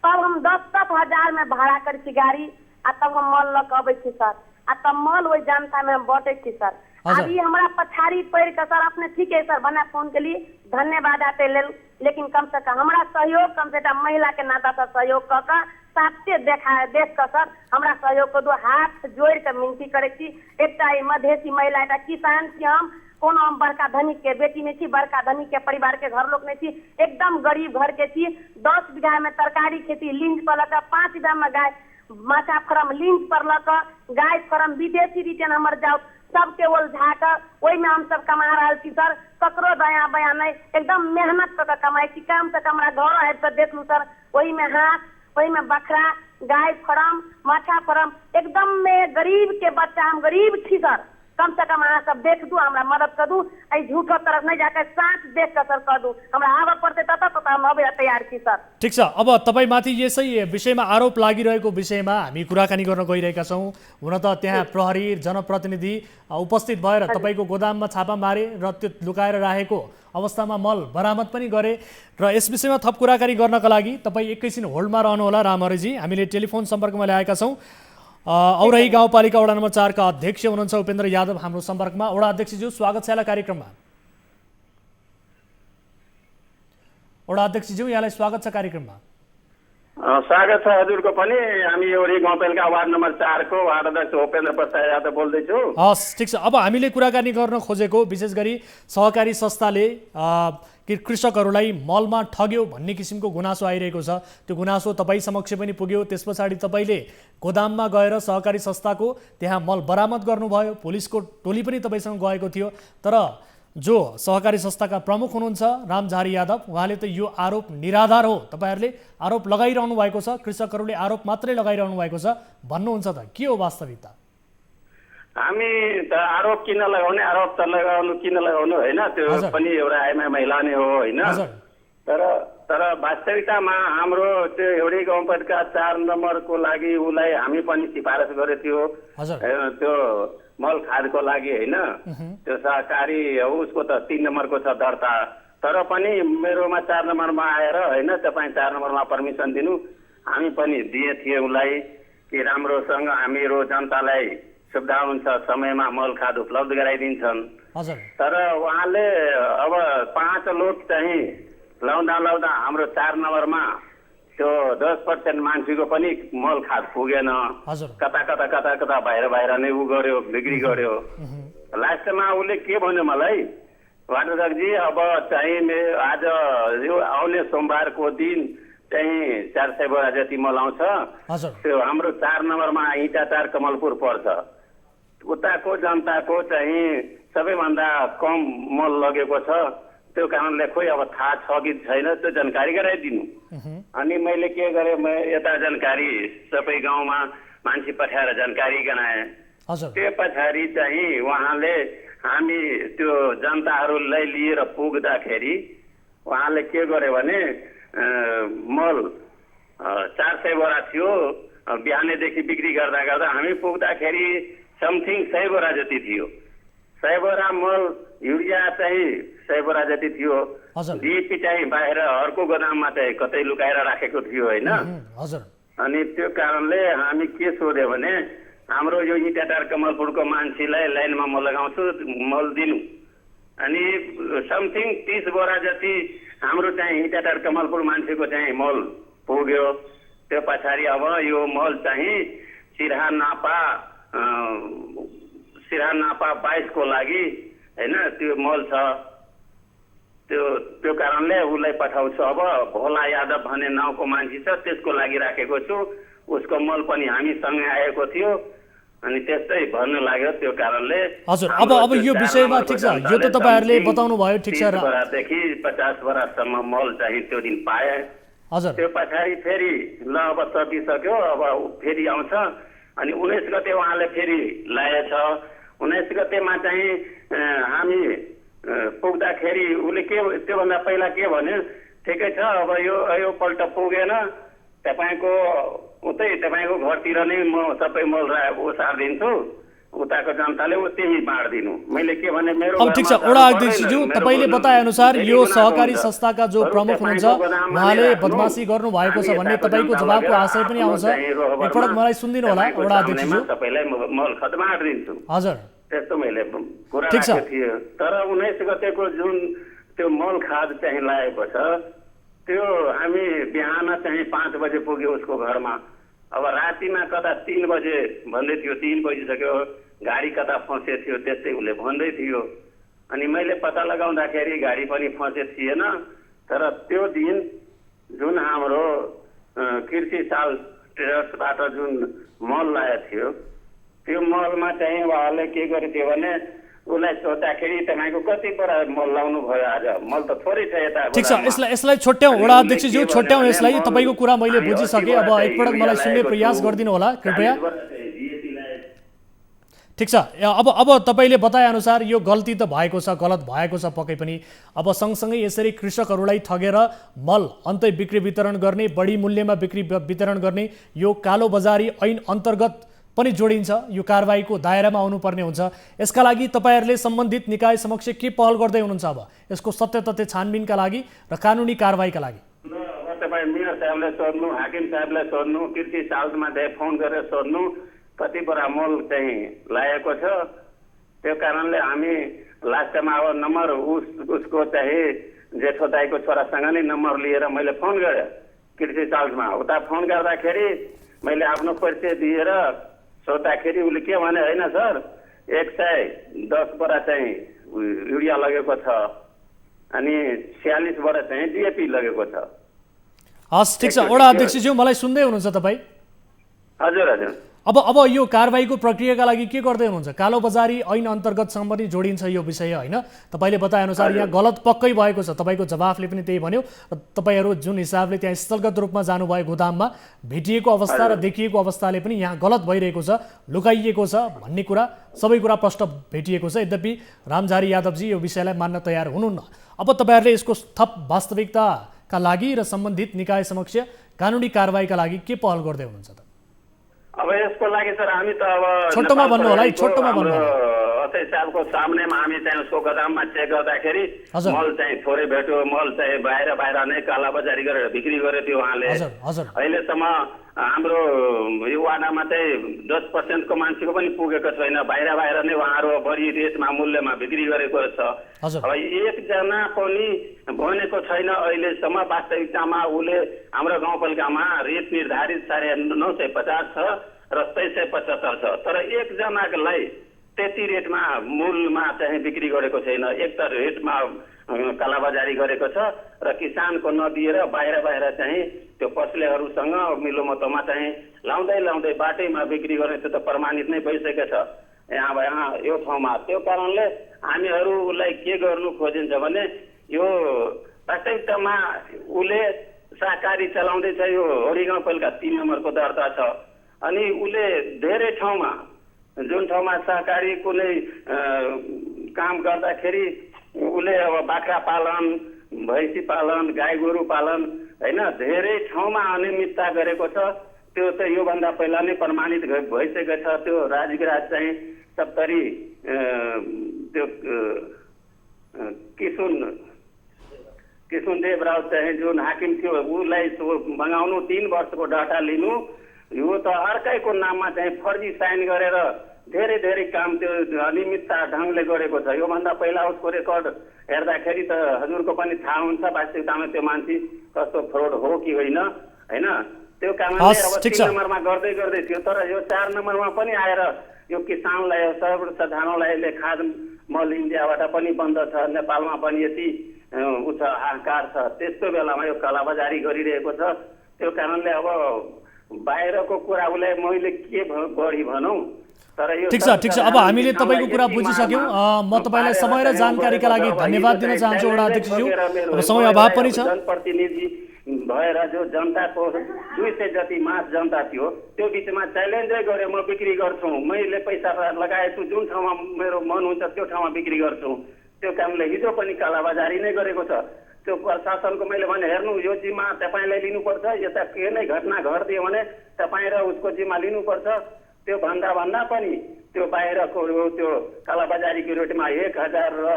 तब हम 10-10 हजार में भाड़ा कर छी गाड़ी, आ तब हम मल लग अबै छी सर, आ तब मल वही जनता में हम बांटे छी सर। अभी हमरा पछाड़ी पड़ के सर अपने ठीक है सर बना फोन के लिए धन्यवाद आते ले, लेकिन कम से कम हमरा सहयोग, कम से कम महिला के नाता से सहयोग क के साथे देखा देख के सर हमरा सहयोग को दो हाथ जोड़ के विनती करे छी। एकटा मधेसी महिला, एकटा किसान छी हम, कोनो हम बड़का धनिक के बेटी नहीं छी, बड़का धनिक के परिवार के घर लोग नहीं छी, एकदम गरीब घर के छी। 10 बीघा में तरकारी खेती लीज पर लगा, 5 बीघा में गाय माछा फार्म लीज पर लगा, गाय फार्म विदेशी रिटर्न हमर जाओ सबके उलझा कर वही में हम सब कमा रहा छी सर। ककरो दया बया नहीं, एकदम मेहनत कर कमाई छी। कम से कम घर आबि कर देख लू सर, वही में हाथ, वही में बकरा, गाय फार्म, माछा फार्म, एकदम में गरीब के बच्चा, हम गरीब छी सर। कम से कम अहाँ सब देख दू, हमरा मदद कर दू, झूठो तरफ नहीं जाकर साँच देख कर सर कर दू, हमरा आवे पड़ते तब हम अबे तैयार छी सर। ठीक छ, अब तपाईमाथि यसै विषयमा आरोप लागिरहेको विषयमा हामी कुराकानी गर्न गइरहेका छौं। हुन त त्यहाँ प्रहरी जनप्रतिनिधि उपस्थित भएर तपाईको गोदाममा छापा मारे र त्यो लुकाएर राखेको अवस्थामा मल बरामद पनि गरे। र यस विषयमा थप कुराकानी गर्नका लागि तपाई एकैछिन होल्डमा रहनुहोला रामहरिजी, हामीले टेलिफोन सम्पर्कमा ल्याएका छौं। औरही गाउँपालिका वडा नम्बर 4 का अध्यक्ष हुनुहुन्छ उपेन्द्र यादव हाम्रो सम्पर्कमा। वडा अध्यक्षज्यू स्वागत छ यहाँलाई कार्यक्रममा। वडा अध्यक्षज्यू यहाँलाई स्वागत छ कार्यक्रममा। स्वागत छ हजुरको पनि। हामी औरही गाउँपालिका वार्ड नम्बर 4 को वार्ड अध्यक्ष उपेन्द्र प्रसाद यादव बोल्दैछु। हस् ठीक छ, अब हामीले कुराकानी गर्न खोजेको विशेष गरी सहकारी संस्थाले कृषकहरूलाई मलमा ठग्यो भन्ने किसिमको गुनासो आइरहेको छ। त्यो गुनासो तपाईँ समक्ष पनि पुग्यो, त्यस पछाडि तपाईँले गोदाममा गएर सहकारी संस्थाको त्यहाँ मल बरामद गर्नुभयो, पुलिसको टोली पनि तपाईँसँग गएको थियो। तर जो सहकारी संस्थाका प्रमुख हुनुहुन्छ रामझारी यादव, उहाँले त यो आरोप निराधार हो, तपाईँहरूले आरोप लगाइरहनु भएको छ, कृषकहरूले आरोप मात्रै लगाइरहनु भएको छ भन्नुहुन्छ त के हो वास्तविकता? हामी त आरोप किन लगाउने, आरोप त लगाउनु किन लगाउनु होइन, त्यो पनि एउटा आइमा महिला नै हो होइन। तर वास्तविकतामा हाम्रो त्यो एउटै गाउँपालिका 4 नम्बरको लागि उसलाई हामी पनि सिफारिस गरेको थियो त्यो मल खादको लागि होइन। त्यो सहकारी उसको त 3 नम्बरको छ दर्ता, तर पनि मेरोमा 4 नम्बरमा आएर होइन तपाईँ 4 नम्बरमा पर्मिसन दिनु, हामी पनि दिए थिए उसलाई कि राम्रोसँग हामीहरू जनतालाई सुविधा हुन्छ, समयमा मल खाद उपलब्ध गराइदिन्छन्। तर उहाँले अब 5 लोड चाहिँ लाउँदा हाम्रो 4 नम्बरमा त्यो 10% मान्छेको पनि मल खाद पुगेन, कता बाहिर नै उ गर्यो, बिक्री गर्यो। लास्टमा उसले के भन्यो मलाई, वार्डजी अब चाहिँ आज यो आउने सोमबारको दिन चाहिँ 400 बोरा जति मल आउँछ, त्यो हाम्रो 4 नम्बरमा इटाटार कमलपुर पर्छ, उताको जनताको चाहिँ सबैभन्दा कम मल लगेको छ, त्यो कारणले खोइ अब थाहा छ कि छैन त्यो जानकारी गराइदिनु। अनि मैले के गरेँ, यता जानकारी सबै गाउँमा मान्छे पठाएर जानकारी गराएँ। त्यो पछाडि चाहिँ उहाँले हामी त्यो जनताहरूलाई लिएर पुग्दाखेरि उहाँले के गर्यो भने मल 400 बोरा थियो, बिहानैदेखि बिक्री गर्दा गर्दा हामी पुग्दाखेरि समथिङ 100 बोरा जति थियो। 100 बोरा मल युरिया चाहिँ 100 बोरा जति थियो, डिएपी चाहिँ बाहिर अर्को गोदाममा चाहिँ कतै लुकाएर राखेको थियो होइन। अनि त्यो कारणले हामी के सोध्यो भने हाम्रो यो इटाटार कमलपुरको मान्छेलाई लाइनमा म लगाउँछु मल दिनु, अनि समथिङ 30 बोरा जति हाम्रो चाहिँ इटाटार कमलपुर मान्छेको चाहिँ मल पुग्यो। त्यो पछाडि अब यो मल चाहिँ सिराहा नापा सिरानापा 22 को लागि हैन त्यो मल छ। त्यो कारणले उसलाई पठाउँछु। अब भोला यादव भन्ने नाउँको मान्छे छ, त्यसको लागि राखेको छु। उसको मल पनि हामीसँगै आएको थियो अनि त्यस्तै भन्नु लाग्यो। त्यो कारणले हजुर अब यो विषयमा ठिक छ, यो त तपाईहरुले बताउनु भयो ठिक छ। 30 बरादेखि 50 बरासम्म मल चाहिँ त्यो दिन पाए। हजुर त्यो पछाडि फेरि ल अब सकिसक्यो, अब फेरि आउँछ अनि 19 गते उहाँले फेरि ल्याएछ। 19 गतेमा चाहिँ हामी पुग्दाखेरि उसले के त्योभन्दा पहिला के भन्यो, ठिकै छ अब यो पल्ट पुगेन, तपाईँको उतै तपाईँको घरतिर नै म सबै मल ओसारिदिन्छु, उताको जनताले त्यही बाँडिदिनु। मैले के भने मेरो अब ठिक छ वडा अध्यक्षज्यू, तपाईँले बताए अनुसार यो सहकारी संस्थाका जो प्रमुख हुनुहुन्छ उहाँले बदमासी गर्नु भएको छ भन्ने तपाईँको जवाबको आशय पनि आउँछ। एकपटक मलाई सुनिदिनु होला वडा अध्यक्षज्यू। तपाईँलाई मल खत बाँडिदिन्छु। हजुर त्यस्तो मैले कुरा राखेको थिएँ। तर 19 गतेको जुन त्यो मल खाद चाहिँ लागेको छ त्यो हामी बिहान चाहिँ 5 बजे पुग्यो उसको घरमा। अब रातिमा कता 3 बजे भन्दै थियो, 3 बजिसक्यो, गाडी कता फँसे थियो त्यस्तै उसले भन्दै थियो। अनि मैले पत्ता लगाउँदाखेरि गाडी पनि फँसे थिएन। तर त्यो दिन जुन हाम्रो कृषि साल ट्रेडर्सबाट जुन मल ल्याएको थियो त्यो मलमा चाहिँ उहाँले के गरेको थियो भने उसलाई सोद्धाखेरि तपाईँको कति बोरा मल लाउनु भयो आज? मल त थोरै छ यता। ठिक छ, यसलाई छोट्याउँ वडा अध्यक्षज्यू, छोट्याउँ यसलाई। तपाईँको कुरा मैले बुझिसकेँ। अब एकपटक मलाई सुन्ने प्रयास गरिदिनु होला कृपया। ठिक छ, अब तपाईँले बताए अनुसार यो गल्ती त भएको छ, गलत भएको छ पक्कै पनि। अब सँगसँगै यसरी कृषकहरूलाई ठगेर मल अन्तै बिक्री वितरण गर्ने, बढी मूल्यमा बिक्री वितरण गर्ने यो कालो बजारी ऐन अन्तर्गत पनि जोडिन्छ, यो कारबाहीको दायरामा आउनुपर्ने हुन्छ। यसका लागि तपाईँहरूले सम्बन्धित निकाय समक्ष के पहल गर्दै हुनुहुन्छ अब यसको सत्य तथ्य छानबिनका लागि र कानुनी कारबाहीका लागि? तपाईँ मेयर साहबलाई सोध्नु, हाकिम साहबलाई सोध्नु, कृषि सालमा फोन गरेर सोध्नु कति बोरा मल चाहिँ लागेको छ। त्यो कारणले हामी लास्टमा अब नम्बर उसको चाहिँ जेठो दाईको छोरासँग नै नम्बर लिएर मैले फोन गरेँ कृषि सालमा। उता फोन गर्दाखेरि मैले आफ्नो परिचय दिएर सोद्धाखेरि उसले के भने, होइन सर 110 बोरा चाहिँ युरिया लगेको छ अनि 46 बोरा चाहिँ डिएपी लगेको छ। हस् ठिक छ वडा अध्यक्षज्यू, मलाई सुन्दै हुनुहुन्छ तपाईँ? हजुर हजुर। अब यो कारबाहीको प्रक्रियाका लागि के गर्दै हुनुहुन्छ? कालो बजारी ऐन अन्तर्गतसँग पनि जोडिन्छ यो विषय होइन? तपाईँले बताए अनुसार यहाँ गलत पक्कै भएको छ, तपाईँको जवाफले पनि त्यही भन्यो। र तपाईँहरू जुन हिसाबले त्यहाँ स्थलगत रूपमा जानुभयो गोदाममा, भेटिएको अवस्था र देखिएको अवस्थाले पनि यहाँ गलत भइरहेको छ, लुकाइएको छ भन्ने कुरा सबै कुरा प्रष्ट भेटिएको छ। यद्यपि रामझारी यादवजी यो विषयलाई मान्न तयार हुनुहुन्न। अब तपाईँहरूले यसको थप वास्तविकताका लागि र सम्बन्धित निकाय समक्ष कानुनी कारबाहीका लागि के पहल गर्दै हुनुहुन्छ त? अब यसको लागि सर हामी त अब छोटोमा भन्नु होला है, छोटोमा भन्नु होला। अथै सालको सामनेमा हामी चाहिँ उसको गोदाममा चेक गर्दाखेरि मल चाहिँ थोरै भेट्यो। मल चाहिँ बाहिर नै काला बजारी गरेर बिक्री गरेको थियो उहाँले। अहिलेसम्म हाम्रो यो वाडामा चाहिँ 10% को मान्छेको पनि पुगेको छैन। बाहिर नै उहाँहरू बढी रेटमा मूल्यमा बिक्री गरेको छ। अब एकजना पनि बनेको छैन अहिलेसम्म। वास्तविकतामा उसले हाम्रो गाउँपालिकामा रेट निर्धारित 950 छ र 2375 छ। तर एकजनालाई त्यति रेटमा मूलमा चाहिँ बिक्री गरेको छैन। एक त रेटमा कालाबजारी गरेको छ र किसानको नदिएर बाहिर चाहिँ त्यो पसलेहरूसँग मिलोमतोमा चाहिँ लाउँदै बाटैमा बिक्री गर्ने त्यो त प्रमाणित नै भइसकेको छ यहाँ यो ठाउँमा। त्यो कारणले हामीहरू उसलाई के गर्नु खोजिन्छ भने यो वास्तविकतामा उसले सहकारी चलाउँदैछ। यो होडी गाउँपालिका 3 नम्बरको दर्ता छ अनि उसले धेरै ठाउँमा जुन ठाउँमा सहकारी कुनै काम गर्दाखेरि उसले अब बाख्रा पालन, भैँसी पालन, गाई गोरु पालन होइन धेरै ठाउँमा अनियमितता गरेको छ। त्यो त योभन्दा पहिला नै प्रमाणित भइसकेको छ। त्यो राजगिराज चाहिँ 70 त्यो किशुनदेव राउत चाहिँ जुन हाकिम थियो उसलाई मगाउनु, 3 वर्षको डाटा लिनु, यो त अर्कैको नाममा चाहिँ फर्जी साइन गरेर धेरै काम त्यो अनियमितता ढङ्गले गरेको छ। योभन्दा पहिला उसको रेकर्ड हेर्दाखेरि त हजुरको पनि थाहा हुन्छ वास्तविकतामा त्यो मान्छे कस्तो फ्रड हो कि होइन होइन। त्यो कारणले अब 3 नम्बरमा गर्दै थियो। तर यो 4 नम्बरमा पनि आएर यो किसानलाई सर्वसाधारणलाई खाद मल इन्डियाबाट पनि बन्द छ, नेपालमा पनि यति उच्च हाहाकार छ, त्यस्तो बेलामा यो कालाबजारी गरिरहेको छ। त्यो कारणले अब बाहिरको कुरा उसलाई मैले के बढी भनौँ। ठिक छ। अब हामीले तपाईँको कुरा बुझिसक्यौँ। म तपाईँलाई समय र जानकारीका लागि धन्यवाद दिन चाहन्छु वडा अध्यक्षज्यू। अब समय अभाव पनि छ। जनप्रतिनिधि भएर जो जनताको 200 जति मास जनता थियो त्यो बिचमा च्यालेन्जै गरे म बिक्री गर्छु, मैले पैसा लगाएछु, जुन ठाउँमा मेरो मन हुन्छ त्यो ठाउँमा बिक्री गर्छु। त्यो कामले हिजो पनि कालाबजारी नै गरेको छ। त्यो प्रशासनको मैले भने हेर्नु यो जिम्मा तपाईँले लिनुपर्छ, यता के नै घटना घटिदियो भने तपाईँ र उसको जिम्मा लिनुपर्छ। त्यो भन्दा पनि त्यो बाहिरको त्यो कालाबजारीको रेटमा 1000 र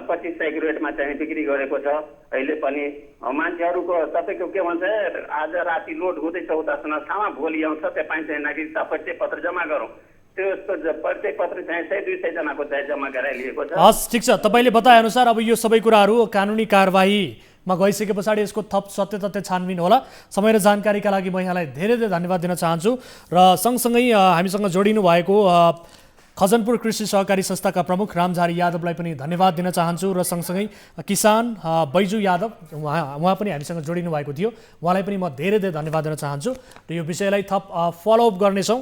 2500 रेटमा चाहिँ बिक्री गरेको छ। अहिले पनि मान्छेहरूको तपाईँको के भन्छ आज राति लोड हुँदैछ उता सुनस्थामा, भोलि आउँछ तपाईँ चाहिँ नागरिकता परिचय पत्र जम्मा गरौँ। त्यो परिचय पत्र चाहिँ 100-200 जनाको चाहिँ जम्मा गराइलिएको छ। हस् ठिक छ। तपाईँले बताएअनुसार अब यो सबै कुराहरू कानुनी कारबाहीमा गइसके पछाडि यसको थप सत्य तथ्य छानबिन होला। समय र जानकारीका लागि म यहाँलाई धेरै धेरै धन्यवाद दिन चाहन्छु। र सँगसँगै हामीसँग जोडिनु भएको खजनपुर कृषि सहकारी संस्थाका प्रमुख रामझारी यादवलाई पनि धन्यवाद दिन चाहन्छु। र सँगसँगै किसान बैजू यादव उहाँ पनि हामीसँग जोडिनु भएको थियो, उहाँलाई पनि म धेरै धेरै धन्यवाद दिन चाहन्छु। र यो विषयलाई थप फलोअप गर्नेछौँ,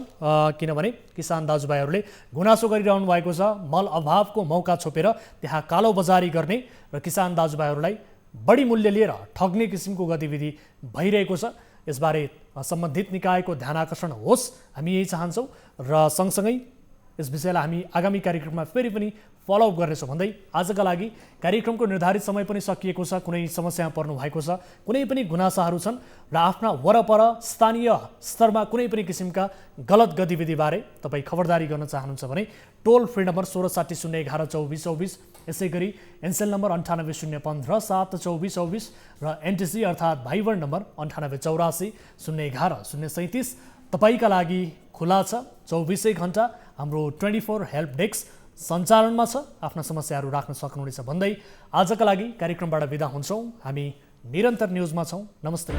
किनभने किसान दाजुभाइहरूले गुनासो गरिरहनु भएको छ। मल अभावको मौका छोपेर त्यहाँ कालोबजारी गर्ने र किसान दाजुभाइहरूलाई बढी मूल्य लिएर ठग्ने किसिमको गतिविधि भइरहेको छ। यसबारे सम्बन्धित निकायको ध्यान आकर्षण होस्, हामी यही चाहन्छौँ। र सँगसँगै यस विषयलाई हामी आगामी कार्यक्रममा फेरि पनि फलोअप गर्नेछौँ भन्दै आजका लागि कार्यक्रमको निर्धारित समय पनि सकिएको छ। कुनै समस्यामा पर्नु भएको छ, कुनै पनि गुनासाहरू छन् र आफ्ना वरपर स्थानीय स्तरमा कुनै पनि किसिमका गलत गतिविधिबारे तपाईँ खबरदारी गर्न चाहनुहुन्छ भने टोल फ्री नम्बर 1660 011 2424, यसै गरी एनसेल नम्बर 98 015 7 24 24 र एनटिसी अर्थात् भाइबर नम्बर 98 84 011 037 तपाईँका लागि खुला छ। 24 घण्टा हाम्रो 24 हेल्प डेस्क सञ्चालनमा छ। आफ्ना समस्याहरू राख्न सक्नुहुनेछ भन्दै आजका लागि कार्यक्रमबाट बिदा हुन्छौँ। हामी निरन्तर न्युजमा छौँ। नमस्ते।